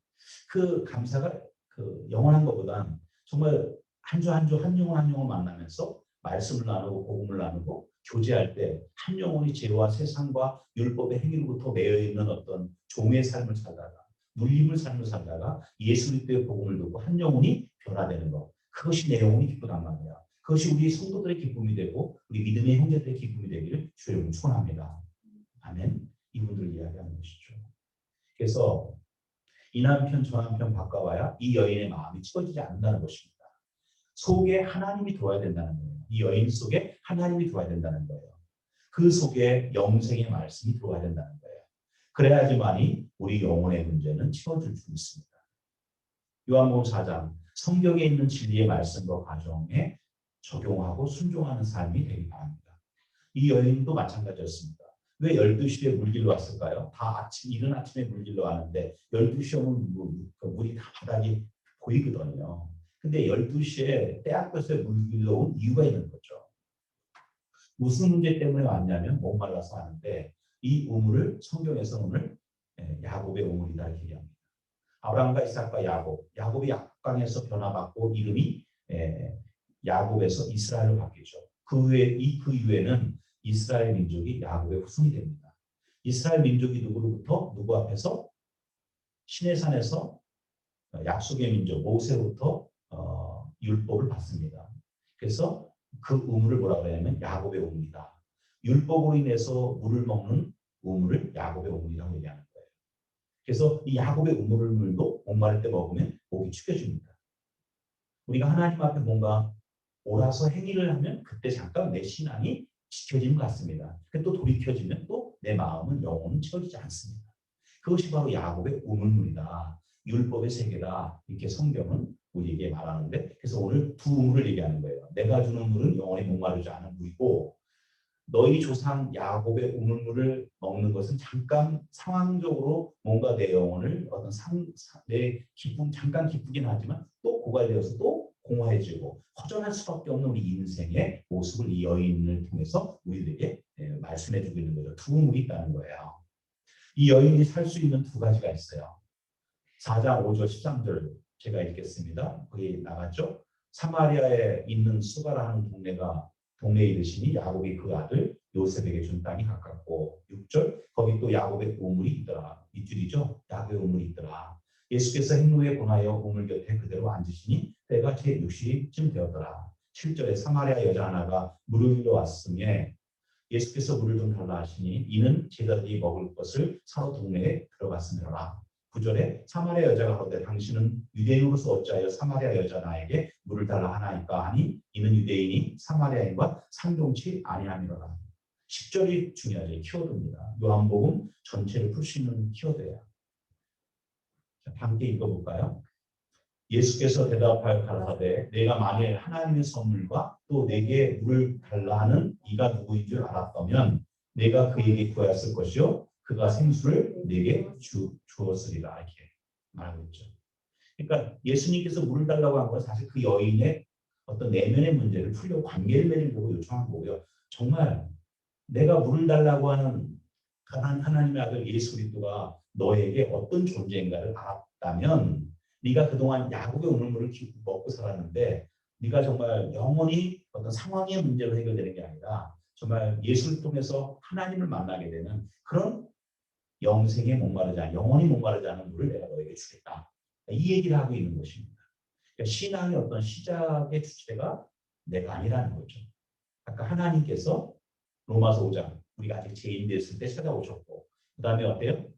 그 감사가 그 영원한 것보다 정말 한 주 한 주 한 영혼 한 영혼 만나면서 말씀을 나누고 복음을 나누고 교제할 때 한 영혼이 죄와 세상과 율법의 행위로부터 매여 있는 어떤 종의 삶을 살다가 눌림을 삶을 살다가 예수 그리스도의 복음을 듣고 한 영혼이 변화되는 것. 그것이 내 영혼이 기쁘단 말이야. 그것이 우리 성도들의 기쁨이 되고 우리 믿음의 형제들의 기쁨이 되기를 주의 축원합니다. 아멘. 이분들을 이야기하는 것이죠. 그래서 이 남편 저 남편 바꿔봐야 이 여인의 마음이 채워지지 않는다는 것입니다. 속에 하나님이 들어와야 된다는 거예요. 이 여인 속에 하나님이 들어와야 된다는 거예요. 그 속에 영생의 말씀이 들어와야 된다는 거예요. 그래야지만이 우리 영혼의 문제는 채워질 수 있습니다. 요한복음 4장 성경에 있는 진리의 말씀과 가정에 적용하고 순종하는 삶이 되기 바랍니다. 이 여인도 마찬가지였습니다. 왜 12시에 물길로 왔을까요? 다 이른 아침에 물길로 왔는데 12시 오면 물이 다 바닥이 보이거든요. 근데 12시에 때학교에서 물길로 온 이유가 있는 거죠. 무슨 문제 때문에 왔냐면 목말라서 왔는데 이 우물을 성경에서 오늘 야곱의 우물이다 이렇게 얘기합니다. 아브라함과 이삭과 야곱이 약강에서 변화받고 이름이 야곱에서 이스라엘로 바뀌죠. 그 이후에는 이스라엘 민족이 야곱의 후손이 됩니다. 이스라엘 민족이 누구 앞에서 시내산에서 약속의 민족 모세로부터 율법을 받습니다. 그래서 그 우물을 뭐라고 하냐면 야곱의 우물이다. 율법으로 인해서 물을 먹는 우물을 야곱의 우물이라고 얘기하는 거예요. 그래서 이 야곱의 우물물도 목마를 때 먹으면 목이 축여집니다. 우리가 하나님 앞에 뭔가 옳아서 행위를 하면 그때 잠깐 내 신앙이 지켜지는 것 같습니다. 또 돌이켜지면 또 내 마음은 영혼은 채워지지 않습니다. 그것이 바로 야곱의 우물물이다. 율법의 세계다. 이렇게 성경은 우리에게 말하는데, 그래서 오늘 두 우물을 얘기하는 거예요. 내가 주는 물은 영원히 목마르지 않은 물이고, 너희 조상 야곱의 우물물을 먹는 것은 잠깐 상황적으로 뭔가 내 영혼을 어떤 내 기쁨 잠깐 기쁘긴 하지만 또 고갈되어서 또 공허해지고 허전할 수밖에 없는 우리 인생의 모습을 이 여인을 통해서 우리들에게 말씀해주고 있는 거죠. 두 우물이 있다는 거예요. 이 여인이 살 수 있는 두 가지가 있어요. 4장 5절 13절 제가 읽겠습니다. 거기 나갔죠. 사마리아에 있는 수가라는 동네에 이르시니 야곱이 그 아들 요셉에게 준 땅이 가깝고 6절 거기 또 야곱의 우물이 있더라. 이줄이죠. 야곱의 우물이 있더라. 예수께서 행로에 권하여 우물 곁에 그대로 앉으시니 때가 제 6시쯤 되었더라. 7절에 사마리아 여자 하나가 물을 일러 왔으며 예수께서 물을 좀 달라 하시니 이는 제자들이 먹을 것을 사러 동네에 들어갔으며라. 9절에 사마리아 여자가 가로되 당신은 유대인으로서 어찌하여 사마리아 여자 나에게 물을 달라 하나이까 하니 이는 유대인이 사마리아인과 상종치 아니함이로라. 10절이 중요하죠. 키워드입니다. 요한복음 전체를 풀 수 있는 키워드예요. 자, 함께 읽어볼까요? 예수께서 대답하여 가라사대 내가 만일 하나님의 선물과 또 내게 물을 달라 하는 이가 누구인 줄 알았다면 내가 그에게 구하였을 것이요 그가 생수를 내게 주었으리라 이렇게 말하고 있죠. 그러니까 예수님께서 물을 달라고 한 건 사실 그 여인의 어떤 내면의 문제를 풀려고 관계를 맺으려고 요청한 거고요. 정말 내가 물을 달라고 하는 하나님의 아들 예수 그리스도가 너에게 어떤 존재인가를 알았다면 네가 그동안 야곱의 우물물을 먹고 살았는데 네가 정말 영원히 어떤 상황의 문제로 해결되는 게 아니라 정말 예수를 통해서 하나님을 만나게 되는 그런 영생에 목마르지 않은 영원히 목마르지 않은 물을 내가 너에게 주겠다. 이 얘기를 하고 있는 것입니다. 그러니까 신앙의 어떤 시작의 주체가 내가 아니라는 거죠. 아까 하나님께서 로마서 5장 우리가 아직 죄인 됐을 때 찾아오셨고 그 다음에 어때요?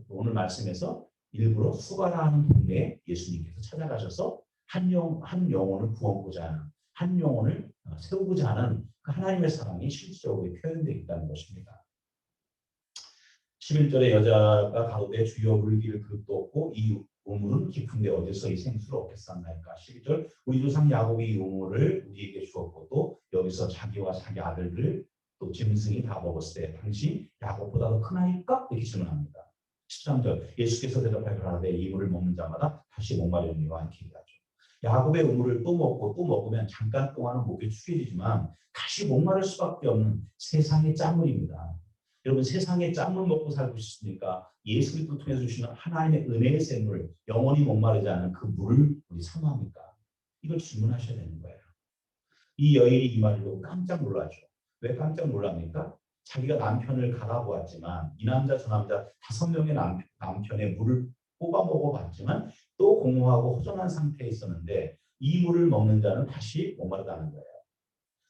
오늘 말씀에서 일부러 수가라는 동네에 예수님께서 찾아가셔서 한 영혼을 구원하고자 하는 한 영혼을 세우고자 하는 그 하나님의 사랑이 실질적으로 표현되어 있다는 것입니다. 11절에 여자가 가로되 주여 물기를 그릇도 없고 이 우물은 깊은데 어디서 이 생수를 얻겠사나이까. 12절 우리 조상 야곱이 이 우물을 우리에게 주었고 또 여기서 자기와 자기 아들들 또 짐승이 다 먹었을 때 당신 야곱보다 더 크나이까? 이렇게 질문합니다. 13절 예수께서 대답하여 가라사대 이 물을 먹는 자마다 다시 목마르니와 이렇게 얘기하죠. 야곱의 우물을 또 먹고 또 먹으면 잠깐 동안은 목이 축여지지만 다시 목마를 수밖에 없는 세상의 짠물입니다. 여러분 세상의 짠물 먹고 살고 싶습니까? 예수 그리스도 통해서 주시는 하나님의 은혜의 샘물 영원히 목마르지 않은 그 물을 우리 사모합니까? 이걸 질문하셔야 되는 거예요. 이 여인이 이 말을 보고 깜짝 놀라죠. 왜 깜짝 놀랍니까? 자기가 남편을 갈아보았지만 이 남자 저 남자 5명의 남편의 물을 뽑아 먹어봤지만 또 공허하고 허전한 상태에 있었는데 이 물을 먹는 자는 다시 목마르다는 거예요.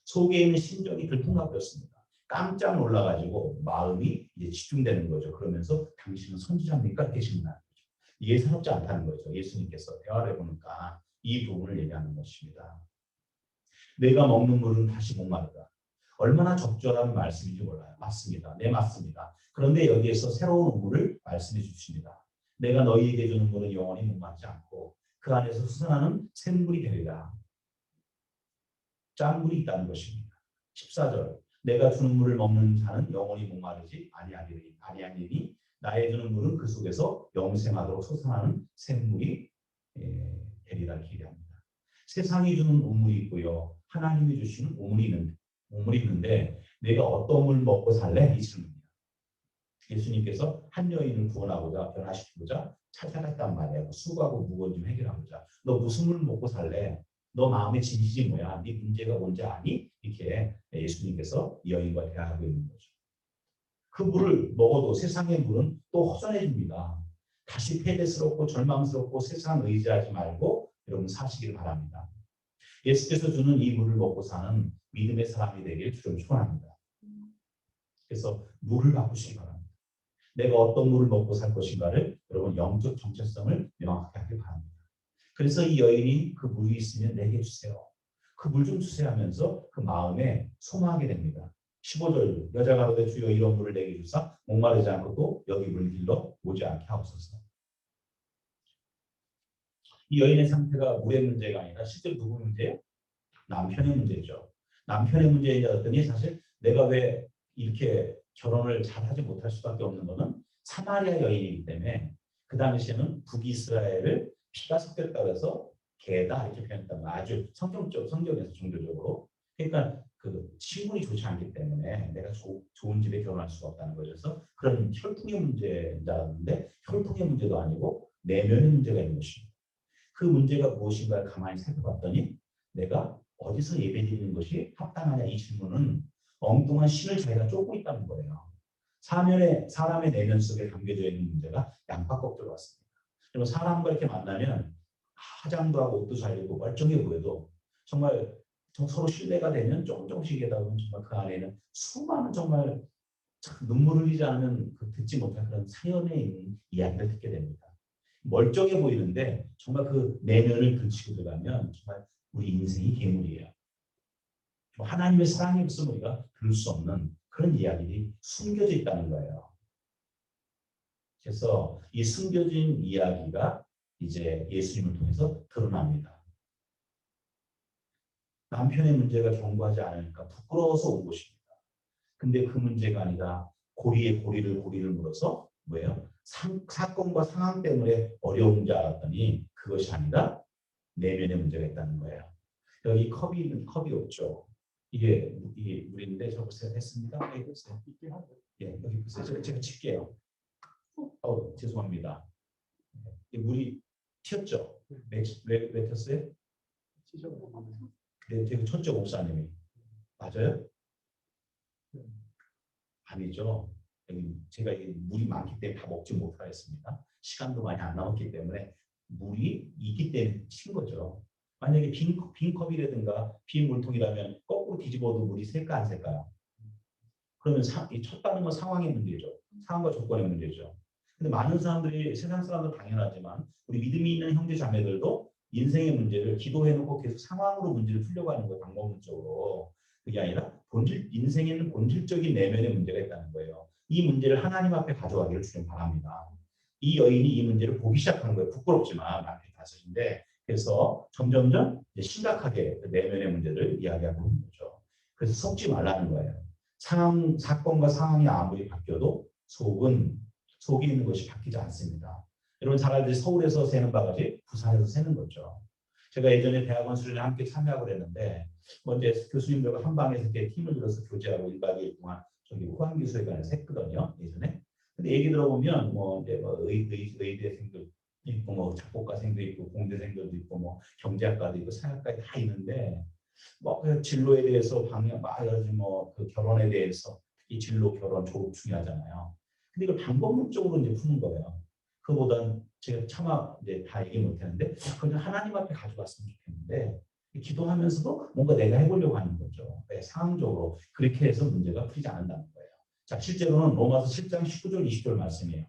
속에 있는 심정이 들통나버렸습니다. 깜짝 놀라가지고 마음이 이제 집중되는 거죠. 그러면서 당신은 선지자입니까? 이렇게 질문하는 거죠. 이게 예사롭지 않다는 거죠. 예수님께서 대화를 해보니까 이 부분을 얘기하는 것입니다. 내가 먹는 물은 다시 목마르다. 얼마나 적절한 말씀인지 몰라요. 맞습니다. 네, 맞습니다. 그런데 여기에서 새로운 우물을 말씀해 주십니다. 내가 너희에게 주는 물은 영원히 목마르지 않고 그 안에서 솟아나는 샘물이 되리라. 짠물이 있다는 것입니다. 14절 내가 주는 물을 먹는 자는 영원히 목마르지 아니하리니 나의 주는 물은 그 속에서 영생하도록 솟아나는 샘물이 되리라 기대합니다. 세상이 주는 우물이 있고요. 하나님이 주시는 우물이 있는데 내가 어떤 물 먹고 살래? 이 질문입니다. 예수님께서 한 여인을 구원하고자 변화시키고자 찾아갔단 말이에요. 수고하고 무거운 좀 해결하고자. 너 무슨 물 먹고 살래? 너 마음의 진실이 뭐야? 네 문제가 뭔지 아니? 이렇게 예수님께서 이 여인과 대화하고 있는 거죠. 그 물을 먹어도 세상의 물은 또 허전해집니다. 다시 패배스럽고 절망스럽고 세상 의지하지 말고 여러분 사시길 바랍니다. 예수께서 주는 이 물을 먹고 사는 믿음의 사람이 되길 주를 축원합니다. 그래서 물을 바꾸시기 바랍니다. 내가 어떤 물을 먹고 살 것인가를 여러분 영적 정체성을 명확하게 하길 바랍니다. 그래서 이 여인이 그 물이 있으면 내게 주세요. 그 물 좀 주세요 하면서 그 마음에 소망하게 됩니다. 15절 여자가 가로되 주여 이런 물을 내게 주사 목마르지 않고 또 여기 물 길러 오지 않게 하옵소서. 이 여인의 상태가 물의 문제가 아니라 실제로 누구 문제예요? 남편의 문제죠. 남편의 문제였더니 사실 내가 왜 이렇게 결혼을 잘하지 못할 수밖에 없는 것은 사마리아 여인이기 때문에 그 당시에는 북이스라엘을 피가 섞였다고 해서 개다 이렇게 표현했단 말이에요. 아주 성경에서 종교적으로. 그러니까 그 신분이 좋지 않기 때문에 내가 좋은 집에 결혼할 수가 없다는 거죠. 그래서 그런 혈통의 문제인데 혈통의 문제도 아니고 내면의 문제가 있는 것입니다. 그 문제가 무엇인가를 가만히 살펴봤더니 내가 어디서 예배드리는 것이 합당하냐 이 질문은 엉뚱한 신을 자기가 쫓고 있다는 거예요. 사람의 내면 속에 담겨져 있는 문제가 양파껍질 같습니다. 그리고 사람과 이렇게 만나면 화장도 하고 옷도 잘 입고 멀쩡해 보여도 정말 서로 신뢰가 되면 조금씩 하다 보면 정말 그 안에는 수많은 정말 눈물 흘리지 않으면 듣지 못할 그런 사연에 있는 이야기를 듣게 됩니다. 멀쩡해 보이는데 정말 그 내면을 들추고 들어가면 정말 우리 인생이 괴물이에요. 하나님의 사랑이 없으면 우리가 들을 수 없는 그런 이야기들이 숨겨져 있다는 거예요. 그래서 이 숨겨진 이야기가 이제 예수님을 통해서 드러납니다. 남편의 문제가 견고하지 않으니까 부끄러워서 온 것입니다. 근데 그 문제가 아니라 고리에 고리를 물어서 뭐예요? 사건과 상황 때문에 어려운 줄 알았더니 그것이 아니라 내면의 문제가 있다는 거예요. 여기 컵이 없죠. 이게 물인데 저 보세요. 했습니다. 여기 보세요. 예, 여기 보세요. 제가 칠게요. 죄송합니다. 물이 튀었죠. 왜 튀었어요? 네, 되게 쳤죠 목사님이. 맞아요? 아니죠. 제가 물이 많기 때문에 다 먹지 못하겠습니다. 시간도 많이 안 남았기 때문에 물이 있기 때문에 친 거죠. 만약에 빈 컵이라든가 빈 물통이라면 거꾸로 뒤집어도 물이 셀까 안 셀까요? 그러면 쳤다는 건 상황의 문제죠. 상황과 조건의 문제죠. 근데 많은 사람들이 세상 사람들은 당연하지만 우리 믿음이 있는 형제 자매들도 인생의 문제를 기도해놓고 계속 상황으로 문제를 풀려고 하는 거예요. 방법론적으로. 그게 아니라 인생에는 본질적인 내면의 문제가 있다는 거예요. 이 문제를 하나님 앞에 가져가기를 주님 바랍니다. 이 여인이 이 문제를 보기 시작하는 거예요. 부끄럽지만 남편이 다섯인데 그래서 점점점 심각하게 그 내면의 문제를 이야기하고 있는 거죠. 그래서 속지 말라는 거예요. 사건과 상황이 아무리 바뀌어도 속에 있는 것이 바뀌지 않습니다. 여러분 잘 알듯이 서울에서 새는 바가지 부산에서 새는 거죠. 제가 예전에 대학원 수련회 함께 참여하고 그랬는데 이제 교수님들과 한 방에서 이렇게 팀을 들어서 교제하고 1박 2일 동안 저기 후한기술회관에서 했거든요. 예전에. 근데 얘기 들어보면 이제 의대생들 있고 작곡가생도 있고 공대생들도 있고 경제학과도 있고 사학과에 다 있는데 그 진로에 대해서 방향 그 결혼에 대해서 특히 진로 결혼 졸업 중요하잖아요. 근데 이걸 방법론적으로 이제 푸는 거예요. 그보다는 제가 차마 이제 다 얘기 못했는데 그냥 하나님 앞에 가져갔으면 좋겠는데 기도하면서도 뭔가 내가 해보려고 하는 거죠. 네, 상황적으로 그렇게 해서 문제가 풀리지 않는다는 거예요. 자, 실제로는 로마서 10장 19절 20절 말씀이에요.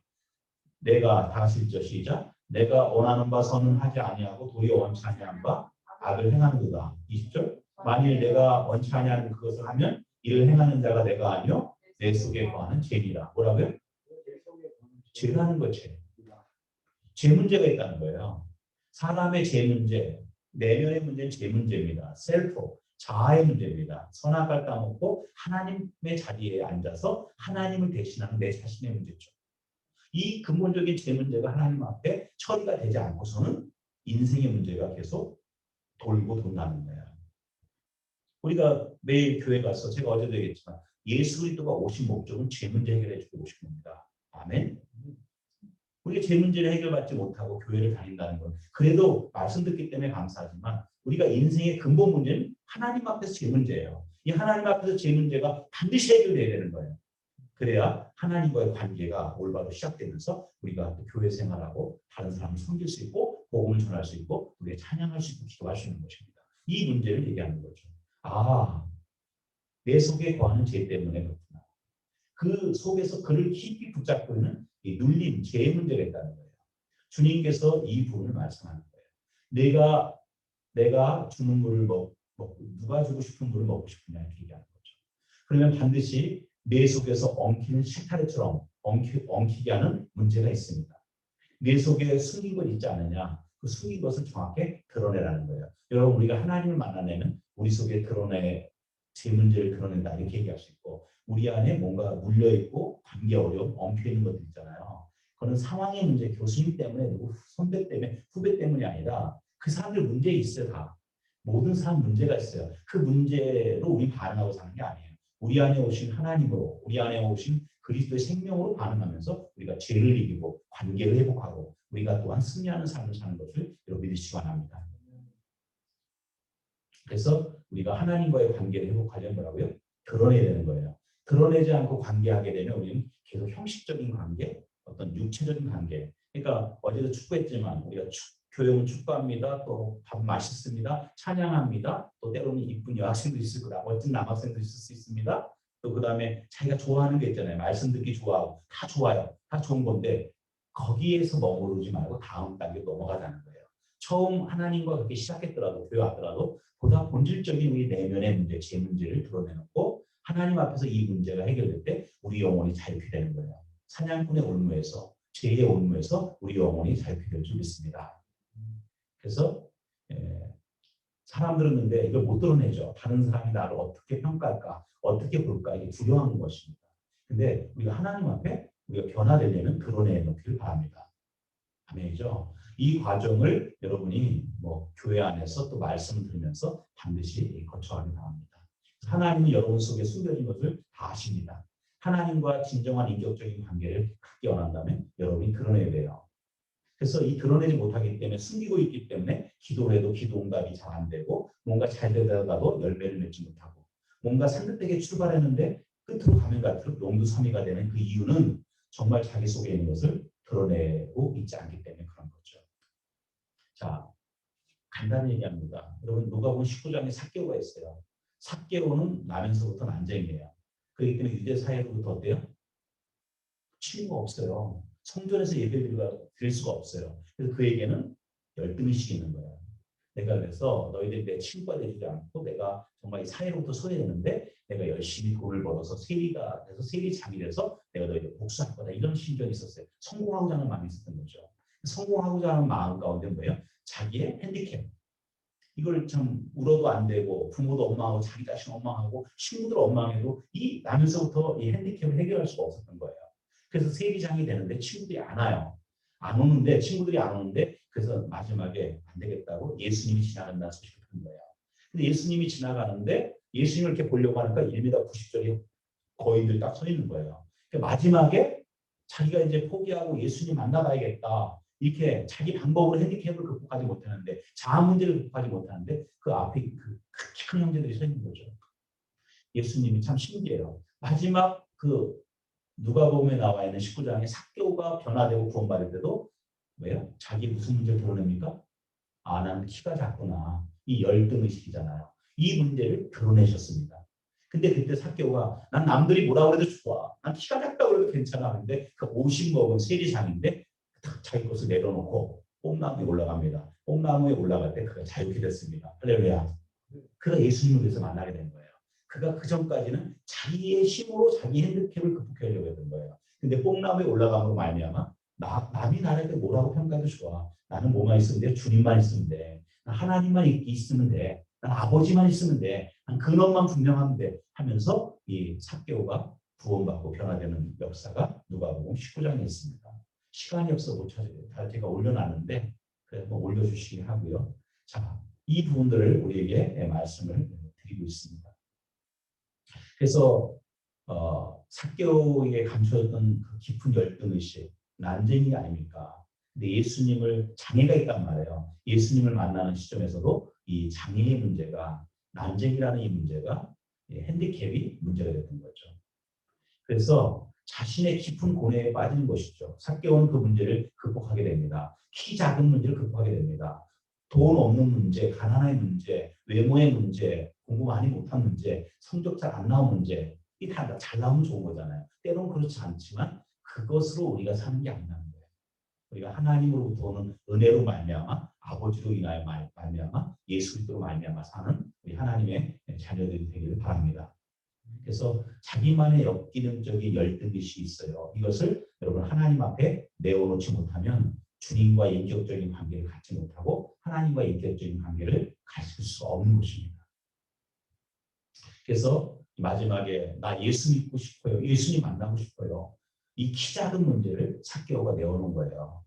내가 다시 읽죠. 시작. 내가 원하는 바 선언하지 아니하고 도리어 원치 아니한 바 악을 행하는도다. 20절. 만일 내가 원치 아니하는 그것을 하면 이를 행하는 자가 내가 아니요 내 속에 거하는 죄니라. 뭐라고요? 죄를 하는 거지. 죄 문제가 있다는 거예요. 사람의 죄 문제, 내면의 문제는 죄 문제입니다. 셀프, 자아의 문제입니다. 선악을 따먹고 하나님의 자리에 앉아서 하나님을 대신하는 내 자신의 문제죠. 이 근본적인 죄 문제가 하나님 앞에 처리가 되지 않고서는 인생의 문제가 계속 돌고 돈다는 거예요. 우리가 매일 교회 가서 제가 어제도 얘기했지만 예수 그리스도가 오신 목적은 죄 문제 해결해 주고 오신 겁니다. 아멘. 우리가 죄 문제를 해결받지 못하고 교회를 다닌다는 건 그래도 말씀 듣기 때문에 감사하지만 우리가 인생의 근본 문제는 하나님 앞에서 죄 문제예요. 이 하나님 앞에서 죄 문제가 반드시 해결돼야 되는 거예요. 그래야 하나님과의 관계가 올바로 시작되면서 우리가 또 교회 생활하고 다른 사람을 섬길 수 있고 복음을 전할 수 있고 우리가 찬양할 수 있고 기도할 수 있는 것입니다. 이 문제를 얘기하는 거죠. 내 속에 거하는 죄 때문에 그렇구나. 그 속에서 그를 깊이 붙잡고 있는 이 눌림, 죄의 문제가 있다는 거예요. 주님께서 이 부분을 말씀하는 거예요. 내가 주는 물을 먹고 누가 주고 싶은 물을 먹고 싶으냐 이렇게 얘기하는 거죠. 그러면 반드시 뇌 속에서 엉키는 실타래처럼 엉키게 하는 문제가 있습니다. 뇌 속에 숨긴 것 있지 않느냐? 그 숨긴 것을 정확히 드러내라는 거예요. 여러분 우리가 하나님을 만나려면 우리 속에 제 문제를 드러낸다 이렇게 얘기할 수 있고 우리 안에 뭔가 물려있고 관계 어려움, 엉켜 있는 것들 있잖아요. 그런 상황의 문제, 교수님 때문에 누구 선배 때문에 후배 때문이 아니라 그 사람들 문제 있어요. 다. 모든 사람 문제가 있어요. 그 문제로 우리 반응하고 사는 게 아니에요. 우리 안에 오신 하나님으로 우리 안에 오신 그리스도의 생명으로 반응하면서 우리가 죄를 이기고 관계를 회복하고 우리가 또한 승리하는 삶을 사는 것을 여러분이 믿으시기 바랍니다. 그래서 우리가 하나님과의 관계를 회복하려면 뭐라고요? 드러내야 되는 거예요. 드러내지 않고 관계하게 되면 우리는 계속 형식적인 관계, 어떤 육체적인 관계. 그러니까 어제도 축구했지만 우리가 교회는 축구합니다. 또 밥 맛있습니다. 찬양합니다. 또 때로는 이쁜 여학생도 있을 거다. 멋진 남학생도 있을 수 있습니다. 또 그다음에 자기가 좋아하는 게 있잖아요. 말씀 듣기 좋아하고 다 좋아요. 다 좋은 건데 거기에서 머무르지 말고 다음 단계로 넘어가자는 거예요. 처음 하나님과 그렇게 시작했더라도 교회 왔더라도 보다 본질적인 우리 내면의 문제, 제 문제를 드러내놓고 하나님 앞에서 이 문제가 해결될 때 우리 영혼이 자유케 되는 거예요. 사냥꾼의 올무에서 죄의 올무에서 우리 영혼이 자유케 될 줄 믿습니다. 그래서 사람들은 근데 이걸 못 드러내죠. 다른 사람이 나를 어떻게 평가할까, 어떻게 볼까 이게 두려워하는 것입니다. 근데 우리가 하나님 앞에 우리가 변화되려면 드러내놓기를 바랍니다. 아멘이죠. 이 과정을 여러분이 교회 안에서 또 말씀을 들으면서 반드시 거쳐가기 바랍니다. 하나님은 여러분 속에 숨겨진 것을 다 아십니다. 하나님과 진정한 인격적인 관계를 갖기 원한다면 여러분이 드러내야 돼요. 그래서 이 드러내지 못하기 때문에 숨기고 있기 때문에 기도를 해도 기도 응답이 잘 안 되고 뭔가 잘 되다가도 열매를 맺지 못하고 뭔가 산뜻하게 출발했는데 끝으로 가면 갈수록 용두사미가 되는 그 이유는 정말 자기 속에 있는 것을 드러내고 있지 않기 때문에 그런 거죠. 자, 간단히 얘기합니다. 여러분 누가복음 19장에 삭개오가 있어요. 삭개오는 나면서부터 난쟁이에요. 그렇기 때문에 유대 사회로부터 어때요? 친구가 없어요. 성전에서 예배를 드릴 수가 없어요. 그래서 그에게는 열등의식이 있는 거예요. 내가 그래서 너희들이 내 친구가 되지 않고 내가 정말 이 사회로부터 소외되는데 내가 열심히 돈을 벌어서 세리가 돼서 세리장이 돼서 내가 너희들 복수할 거다. 이런 심정이 있었어요. 성공하고자 하는 마음이 있었던 거죠. 성공하고자 하는 마음 가운데 뭐예요? 자기의 핸디캡. 이걸 참 울어도 안 되고 부모도 원망하고 자기 자신 원망하고 친구들 원망해도 이 나면서부터 이 핸디캡을 해결할 수가 없었던 거예요. 그래서 세리장이 되는데 친구들이 안 와요. 안 오는데 친구들이 안 오는데 그래서 마지막에 안 되겠다고 예수님이 지나간다는 소식을 듣는 거예요. 근데 예수님이 지나가는데 예수님을 이렇게 보려고 하니까 1m 90짜리 거인들이 딱 서 있는 거예요. 그러니까 마지막에 자기가 이제 포기하고 예수님 만나봐야겠다. 이렇게 자기 방법으로 핸디캡을 극복하지 못하는데 자아 문제를 극복하지 못하는데 그 앞에 그 큰 형제들이 서 있는 거죠. 예수님이 참 신기해요. 마지막 그 누가복음에 나와 있는 19장에 삭개오가 변화되고 구원받을 때도 왜요? 자기 무슨 문제를 드러냅니까? 아, 나는 키가 작구나. 이 열등의식이잖아요. 이 문제를 드러내셨습니다. 근데 그때 삭개오가 난 남들이 뭐라 그래도 좋아. 난 키가 작다고 해도 괜찮아. 근데 그 50먹은 세리장인데 자기 것을 내려놓고 뽕나무에 올라갑니다. 뽕나무에 올라갈 때 그가 자유케 됐습니다. 할렐루야. 그가 예수님을 위해서 만나게 된 거예요. 그가 그 전까지는 자기의 힘으로 자기 핸디캡을 극복하려고 했던 거예요. 근데 뽕나무에 올라감으로 말미암아 남이 나를 뭐라고 평가해도 좋아. 나는 뭐만 있으면 돼. 주님만 있으면 돼. 난 하나님만 있으면 돼. 난 아버지만 있으면 돼. 난 근원만 분명하면 돼. 하면서 이 삭개오가 구원받고 변화되는 역사가 누가복음 19장에 있습니다. 시간이 없어 못 찾아요. 제가 올려놨는데 그래서 올려주시기 하고요. 자, 이 부분들을 우리에게 말씀을 드리고 있습니다. 그래서 삭개오에게 감춰졌던 그 깊은 열등의식, 난쟁이 아닙니까? 근데 예수님을 장애가 있단 말이에요. 예수님을 만나는 시점에서도 이 장애의 문제가 난쟁이라는 이 문제가 핸디캡이 문제가 됐던 거죠. 그래서 자신의 깊은 고뇌에 빠지는 것이죠. 삭개오는 그 문제를 극복하게 됩니다. 키 작은 문제를 극복하게 됩니다. 돈 없는 문제, 가난의 문제, 외모의 문제, 공부 많이 못한 문제, 성적 잘 안 나온 문제 이 다 잘 나오면 좋은 거잖아요. 때론 그렇지 않지만 그것으로 우리가 사는 게 아니라는 거예요. 우리가 하나님으로부터 오는 은혜로 말미암아 아버지로 인하여 말미암아 예수 그리스도로 말미암아 사는 우리 하나님의 자녀들이 되기를 바랍니다. 그래서 자기만의 역기능적인 열등빛이 있어요. 이것을 여러분 하나님 앞에 내어놓지 못하면 주님과 인격적인 관계를 갖지 못하고 하나님과 인격적인 관계를 가질 수 없는 것입니다. 그래서 마지막에 나 예수 믿고 싶어요. 예수님 만나고 싶어요. 이 키 작은 문제를 삭개오가 내어놓은 거예요.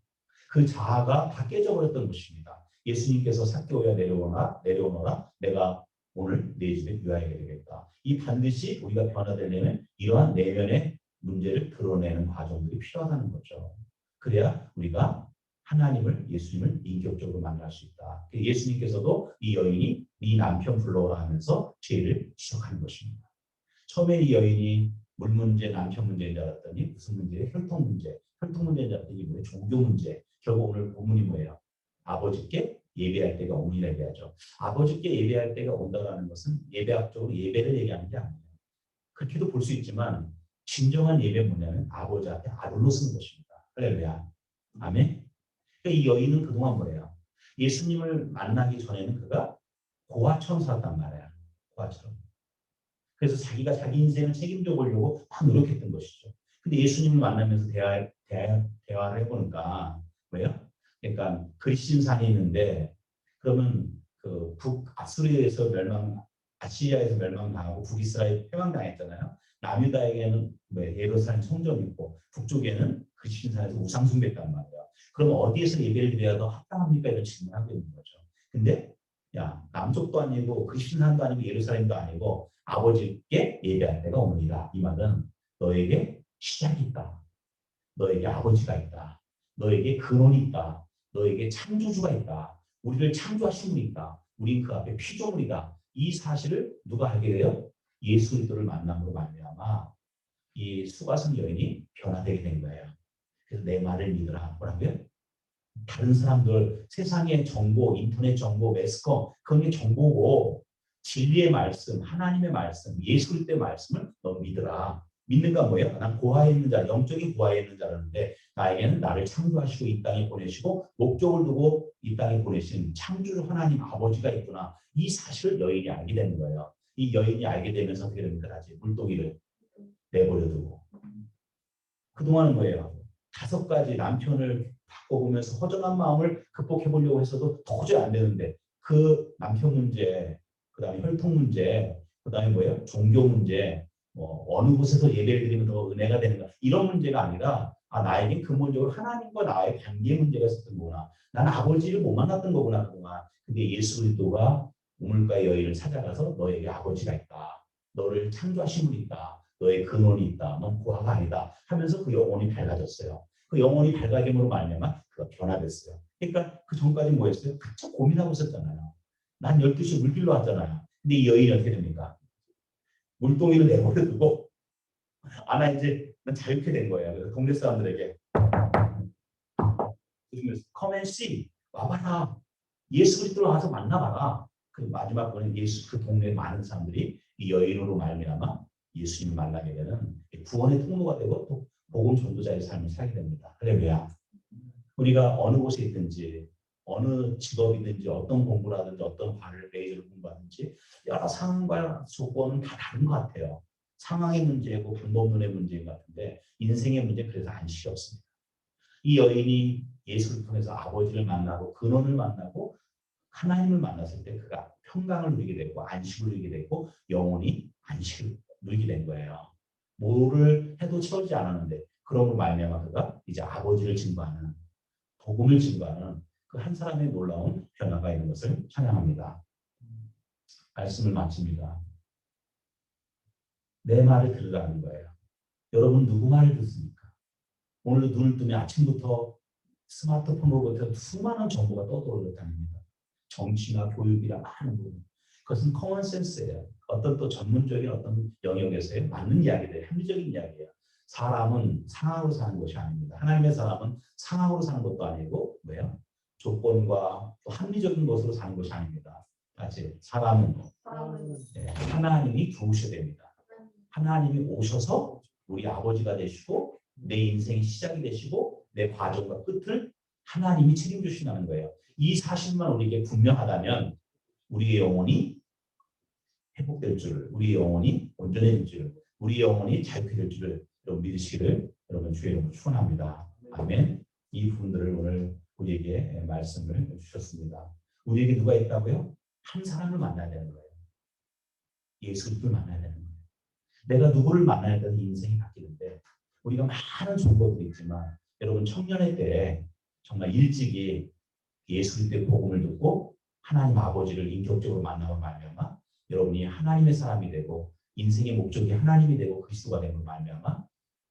그 자아가 다 깨져버렸던 것입니다. 예수님께서 삭개오야 내려오너라 내가 오늘 내 집에 유하게 되겠다. 이 반드시 우리가 변화되려면 이러한 내면의 문제를 드러내는 과정들이 필요하다는 거죠. 그래야 우리가 하나님을 예수님을 인격적으로 만날 수 있다. 예수님께서도 이 여인이 네 남편 불러오라 하면서 죄를 지적하는 것입니다. 처음에 이 여인이 물 문제, 남편 문제인 줄 알았더니 무슨 문제예요? 혈통 문제. 혈통 문제인 줄 알았더니 뭐예요? 종교 문제. 결국 오늘 본문이 뭐예요? 아버지께 예배할 때가 오니라 얘기하죠. 아버지께 예배할 때가 온다는 것은 예배학적으로 예배를 얘기하는 게 아니에요. 그렇게도 볼 수 있지만 진정한 예배는 뭐냐면 아버지 앞에 아들로 쓰는 것입니다. 할렐루야. 아멘. 그러니까 이 여인은 그동안 뭐예요? 예수님을 만나기 전에는 그가 고아처럼 살았단 말이야. 고아처럼. 그래서 자기가 자기 인생을 책임져 보려고 막 노력했던 것이죠. 근데 예수님을 만나면서 대화를 해보니까 뭐예요? 그러니까 그리신산이 있는데 그러면 그 북아수리에서 아시리아에서 멸망당하고 북이스라엘 패망당했잖아요. 남유다에게는 예루살렘 성전이 있고 북쪽에는 그리신산에서 우상숭배했단 말이에요. 그럼 어디에서 예배를 드려야 더 합당합니까? 이런 질문을 하고 있는 거죠. 근데 야 남쪽도 아니고 그리신산도 아니고 예루살렘도 아니고 아버지께 예배할 때가 오니라. 이 말은 너에게 시작이 있다. 너에게 아버지가 있다. 너에게 근원이 있다. 너에게 창조주가 있다. 우리를 창조하신 분이 있다. 우린 그 앞에 피조물이다. 이 사실을 누가 알게 돼요? 예수 그리스도를 만남으로 말미암아 이 수가성 여인이 변화되게 된 거예요. 그래서 내 말을 믿으라. 뭐라고요? 다른 사람들 세상의 정보, 인터넷 정보, 매스컴 그런 게 정보고 진리의 말씀, 하나님의 말씀, 예수 그리스도의 말씀을 너 믿으라. 믿는가 뭐예요? 난 고아에 있는 자, 영적인 고아에 있는 자라는데 나에게는 나를 창조하시고 이 땅에 보내시고 목적을 두고 이 땅에 보내신 창조주 하나님 아버지가 있구나. 이 사실을 여인이 알게 되는 거예요. 이 여인이 알게 되면서 어떻게 됩니까? 다시 물동이를 내버려두고 그동안은 뭐예요? 5가지 남편을 바꿔보면서 허전한 마음을 극복해 보려고 했어도 도저히 안 되는데 그 남편 문제, 그 다음에 혈통 문제, 그 다음에 뭐예요? 종교 문제, 어느 곳에서 예배를 드리면 더 은혜가 되는가 이런 문제가 아니라 나에겐 근본적으로 하나님과 나의 관계 문제가 있었던 거구나. 나는 아버지를 못 만났던 거구나 그동안. 근데 예수 그리스도가 우물가의 여인을 찾아가서 너에게 아버지가 있다. 너를 창조하신 분이 있다. 너의 근원이 있다. 넌 고아가 아니다. 하면서 그 영혼이 밝아졌어요. 그 영혼이 밝아짐으로 말미암아 그가 변화됐어요. 그러니까 그 전까지 뭐였어요? 그쵸 고민하고 있었잖아요. 난 12시 물길로 왔잖아요. 근데 이 여인이 어떻게 됩니까? 물동이를 내버려두고 나 이제 난 자유케 된 거예요. 그래서 동네 사람들에게 come and see 와봐라. 예수 그리스도로 와서 만나봐라. 그 마지막 번에 예수 그 동네 많은 사람들이 이 여인으로 말미암아 예수님을 만나게 되는 구원의 통로가 되고 또 복음 전도자의 삶을 살게 됩니다. 할렐루야. 우리가 어느 곳에 있든지 어느 직업이든지 어떤 공부를 하든지 어떤 과를 메이저를 공부하든지 여러 상황과 조건은 다 다른 것 같아요. 상황의 문제고 근본론의 문제인 것 같은데 인생의 문제 그래서 안식이 없습니다. 이 여인이 예수를 통해서 아버지를 만나고 근원을 만나고 하나님을 만났을 때 그가 평강을 누리게 되고 안식을 누리게 되고 영혼이 안식을 누리게 된 거예요. 뭐를 해도 채우지 않았는데 그러므로 말미암아 그가 이제 아버지를 증거하는 복음을 증거하는 그 한 사람의 놀라운 변화가 있는 것을 찬양합니다. 말씀을 마칩니다. 내 말을 들으라는 거예요. 여러분 누구 말을 듣습니까? 오늘도 눈을 뜨면 아침부터 스마트폰으로부터 수많은 정보가 떠돌아다닙니다. 정치나 교육이나 많은 부분. 그것은 커먼센스예요. 어떤 또 전문적인 어떤 영역에서의 맞는 이야기들, 합리적인 이야기예요. 사람은 상황으로 사는 것이 아닙니다. 하나님의 사람은 상황으로 사는 것도 아니고 뭐예요? 조건과 또 합리적인 것으로 사는 것이 아닙니다. 같이 사람은 하나님이 부으셔야 됩니다. 하나님이 오셔서 우리 아버지가 되시고 내 인생의 시작이 되시고 내 과정과 끝을 하나님이 책임지신다는 거예요. 이 사실만 우리에게 분명하다면 우리의 영혼이 회복될 줄, 우리의 영혼이 온전해질 줄, 우리의 영혼이 자유케 줄을 여러분 믿으시기를 여러분 주의 이름으로 축원합니다. 아멘. 이 부분들을 오늘 우리에게 말씀을 주셨습니다. 우리에게 누가 있다고요? 한 사람을 만나야 되는 거예요. 예수 그리스도를 만나야 되는 거예요. 내가 누구를 만나야 되는 인생이 바뀌는데 우리가 많은 정보들이 있지만 여러분 청년의 때에 정말 일찍이 예수 그리스도의 복음을 듣고 하나님 아버지를 인격적으로 만나고 말미암아 여러분이 하나님의 사람이 되고 인생의 목적이 하나님이 되고 그리스도가 되는 말미암아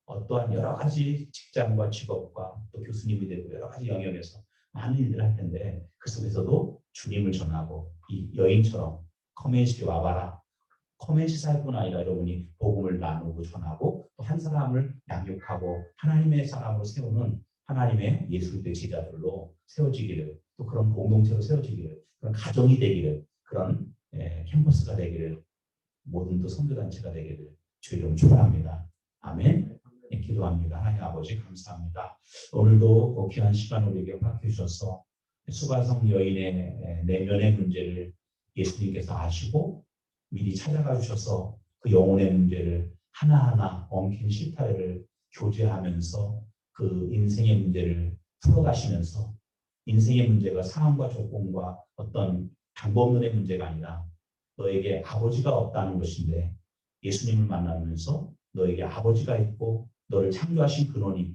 어떠한 여러 가지 직장과 직업과 또 교수님이 되고 여러 가지 영역에서 많은 일들을 할 텐데 그 속에서도 주님을 전하고 이 여인처럼 커맨시에 와봐라. 커맨시 뿐 아니라 여러분이 복음을 나누고 전하고 또 한 사람을 양육하고 하나님의 사람으로 세우는 하나님의 예수 그리스도의 제자들로 세워지기를 또 그런 공동체로 세워지기를 그런 가정이 되기를 그런 캠퍼스가 되기를 모든 또 선교단체가 되기를 주의 이름으로 축원합니다. 아멘. 기도합니다. 하나님 아버지 감사합니다. 오늘도 귀한 시간 우리에게 허락해 주셔서 수가성 여인의 내면의 문제를 예수님께서 아시고 미리 찾아가 주셔서 그 영혼의 문제를 하나하나 엉킨 실타래를 교제하면서 그 인생의 문제를 풀어가시면서 인생의 문제가 상황과 조건과 어떤 방법론의 문제가 아니라 너에게 아버지가 없다는 것인데 예수님을 만나면서 너에게 아버지가 있고 너를 창조하신 근원이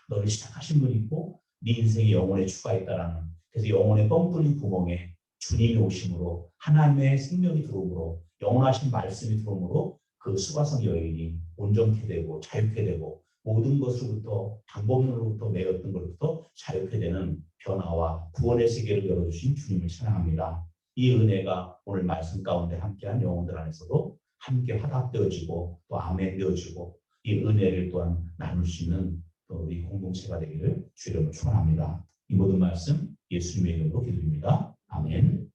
너를 시작하신 분이 있고 네 인생의 영혼의 주가 있다라는 그래서 영혼의 뻥 뚫린 구멍에 주님이 오심으로 하나님의 생명이 들어오므로 영원하신 말씀이 들어오므로 그 수가성 여인이 온전케 되고 자유케 되고 모든 것으로부터 방법론으로부터 매였던 것부터 자유케 되는 변화와 구원의 세계를 열어주신 주님을 찬양합니다. 이 은혜가 오늘 말씀 가운데 함께한 영혼들 안에서도 함께 화답되어지고 또 아멘되어지고 이 은혜를 또한 나눌 수 있는 또 우리 공동체가 되기를 주님으로 축원합니다. 이 모든 말씀 예수님의 이름으로 기도드립니다. 아멘.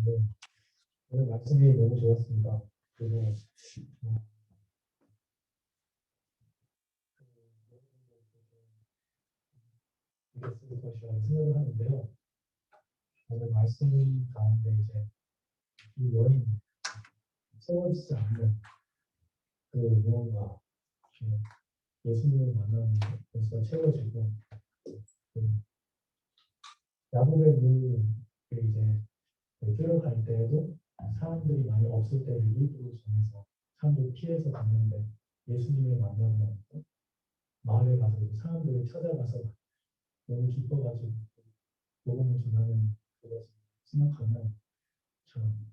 네. 오늘 말씀이 너무 좋았습니다. 그리고 이겼을 것이라고 생각을 하는데요. 오늘 말씀 가운데 이제 이 여인 세워지지 않는 그 무언가 예수님을 만나는 것으로 채워지고 야곱의 물을 이제 끌어갈 때에도 사람들이 많이 없을 때를 일부러 정해서 사람들이 피해서 갔는데 예수님을 만나고 마을에 가서 사람들을 찾아가서 너무 기뻐가지고 복음을 전하는 그것을 생각하면 참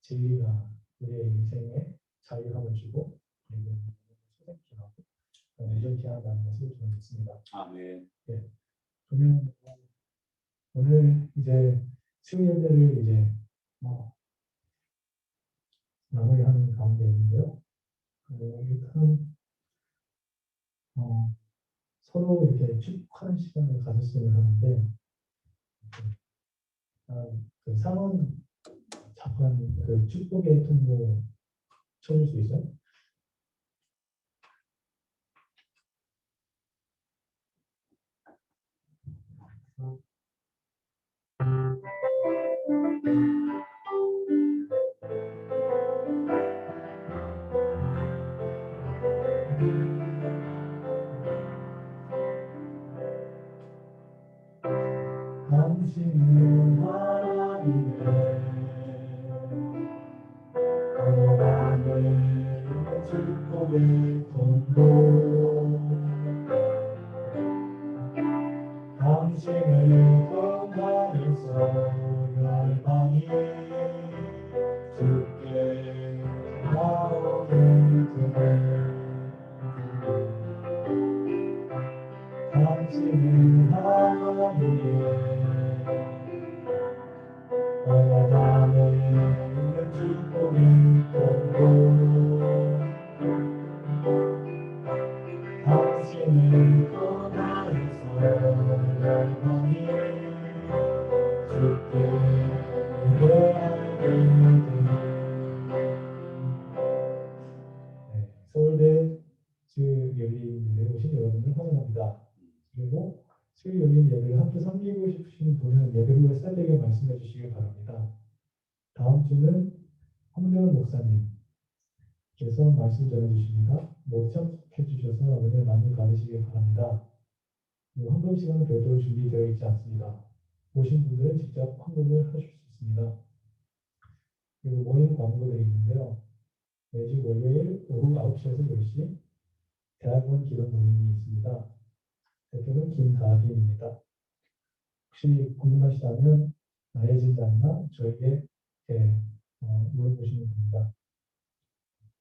진리가 우리의 인생에 자유함을 주고 그리고 소생케 하고 온전케 한다는 것을 저는 믿습니다. 아멘. 네. 그러면 오늘 이제 수요예배를 이제 마무리하는 가운데 있는데요. 일단 서로 이렇게 축하하는 시간을 가졌으면 하는데 그 상원 잠깐 그 축복의 통로 쳐줄 수 있어요? 당신은 하나님의 하나님의 축복의 통로 당신을 통하여서 열방이 주께 나오는 당신은 하나님의 하나님의 축복의 통로 당신을 통하여서 우리는 예배 후에 새벽에 말씀해 주시길 바랍니다. 다음 주는 황대원 목사님께서 말씀 전해 주십니다. 모두 참석해 주셔서 은혜 많이 받으시길 바랍니다. 헌금 시간은 별도로 준비되어 있지 않습니다. 오신 분들은 직접 헌금을 하실 수 있습니다. 그리고 모임 광고들이 있는데요. 매주 월요일 오후 9시에서 10시 대학원 기도 모임이 있습니다. 대표는 김다빈입니다. 혹시 궁금하시다면 나의 진단이나 저에게 물어보시면 됩니다.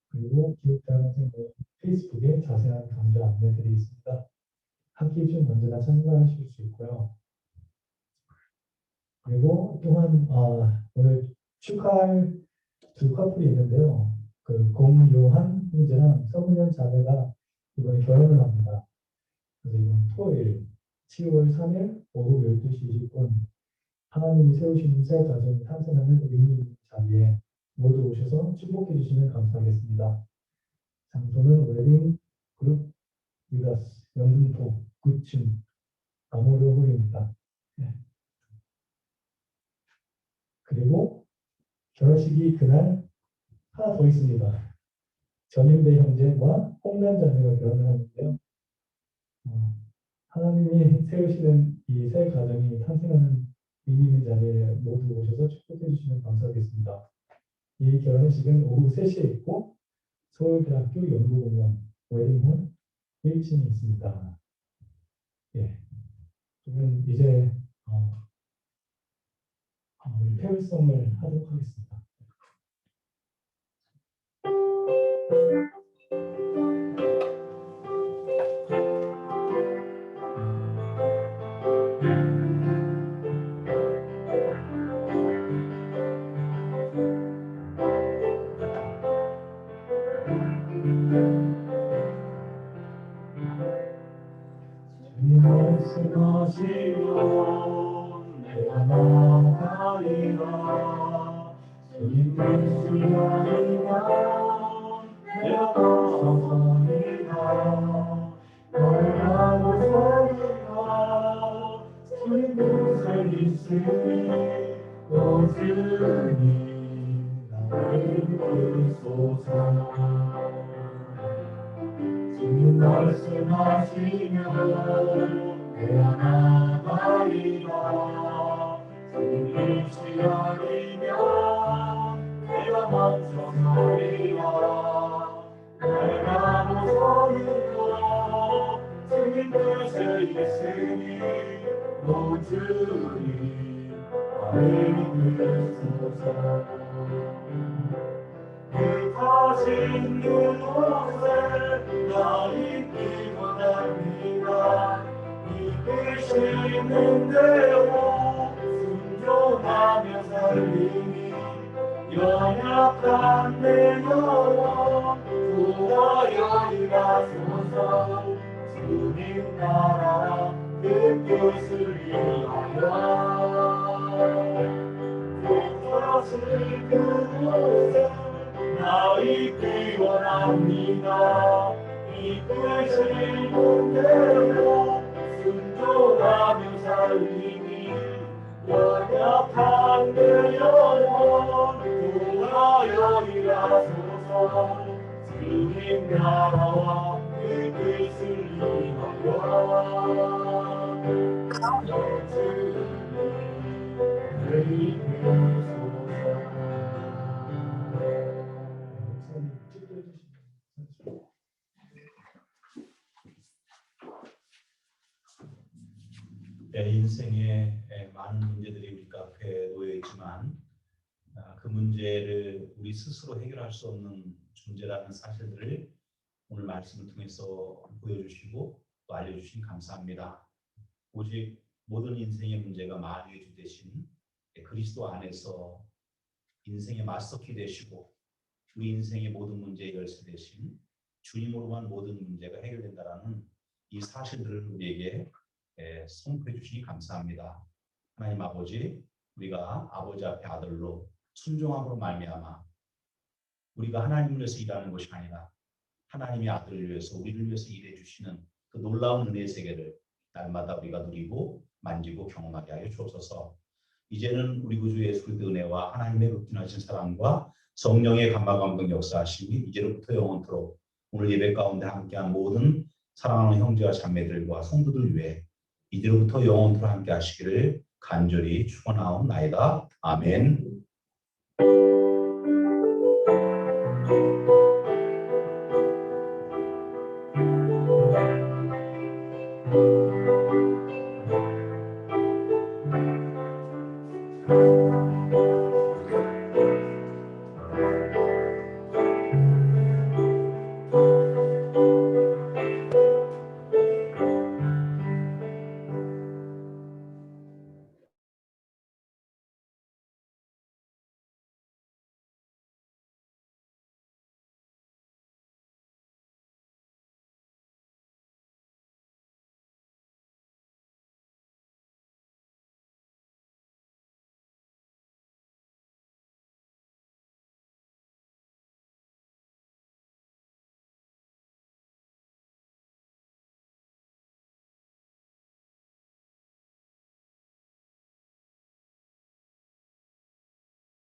그리고 기독대학원생 모임 페이스북에 자세한 강좌 안내들이 있습니다. 학기 중 언제나 참가하실 수 있고요. 그리고 또한 오늘 축하할 두 커플이 있는데요. 그 공요한 형제랑 서문현 자매가 이번에 결혼을 합니다. 그래서 이번 토요일 7월 3일 오후 12시 20분 하나님이 세우시는 새 가정이 탄생하는 의미 자리에 모두 오셔서 축복해 주시면 감사하겠습니다. 장소는 웨딩 그룹 유다스 영등포 9층 아모르 홀입니다. 네. 그리고 결혼식이 그날 하나 더 있습니다. 전인배 형제와 홍남 자매가 결혼을 하는데요. 하나님이 세우시는 이 새 가정이 탄생하는 의미 있는 자리에 모두 오셔서 축복해 주시면 감사하겠습니다. 이 결혼식은 오후 3시에 있고 서울대학교 연구공원 웨딩홀 1층에 있습니다. 예. 그러면 이제 우리 페어송을 하도록 하겠습니다. 주님 말씀하시면 내가 나가리라. 주님 말씀하시면 내가 나가리라. 너희라고 소리가 주님 뜻을 있으니 오주니 나를 이끌소서. 주님 말씀하시면 내가 나가리라. 주님 뜻이아니면 내가 먼저 서리라. 내가 모서리라. 주님 뜻을 있으니 모주니 나를 이끌소서. 뜻하신 그곳에 나 있기 원합니다. 이끄시는 대로 순종하며 살리니 연약한 내 영혼 구하여 일하소서. 주님 나라 그 뜻을 위하여 뜻하신 그곳에 나 있기 원합니다. 이끄시는 대로 순종하며 살리니 연약한 내 영혼 구하여 일하소서. 주님 나라와 그 뜻을 위하여 내 주님 이끌소서. 인생에 많은 문제들이 우리 앞에 놓여 있지만 그 문제를 우리 스스로 해결할 수 없는 존재라는 사실들을 오늘 말씀을 통해서 보여주시고 또 알려주신 감사합니다. 오직 모든 인생의 문제가 마귀의 주 대신 그리스도 안에서 인생의 맞서기 되시고 우리 인생의 모든 문제의 열쇠 대신 주님으로만 모든 문제가 해결된다라는 이 사실들을 우리에게 선포해 주시니 감사합니다. 하나님 아버지, 우리가 아버지 앞에 아들로 순종함으로 말미암아 우리가 하나님을 위해서 일하는 것이 아니라 하나님의 아들을 위해서 우리를 위해서 일해 주시는 그 놀라운 은혜의 세계를 날마다 우리가 누리고 만지고 경험하게 하여 주옵소서. 이제는 우리 구주 예수 그리스도의 은혜와 하나님의 극진하신 사랑과 성령의 감화 감동 역사하심이 이제로부터 영원토록 오늘 예배 가운데 함께한 모든 사랑하는 형제와 자매들과 성도들 위해 이제로부터 영원토록 함께 하시기를 간절히 축원하옵나이다. 아멘.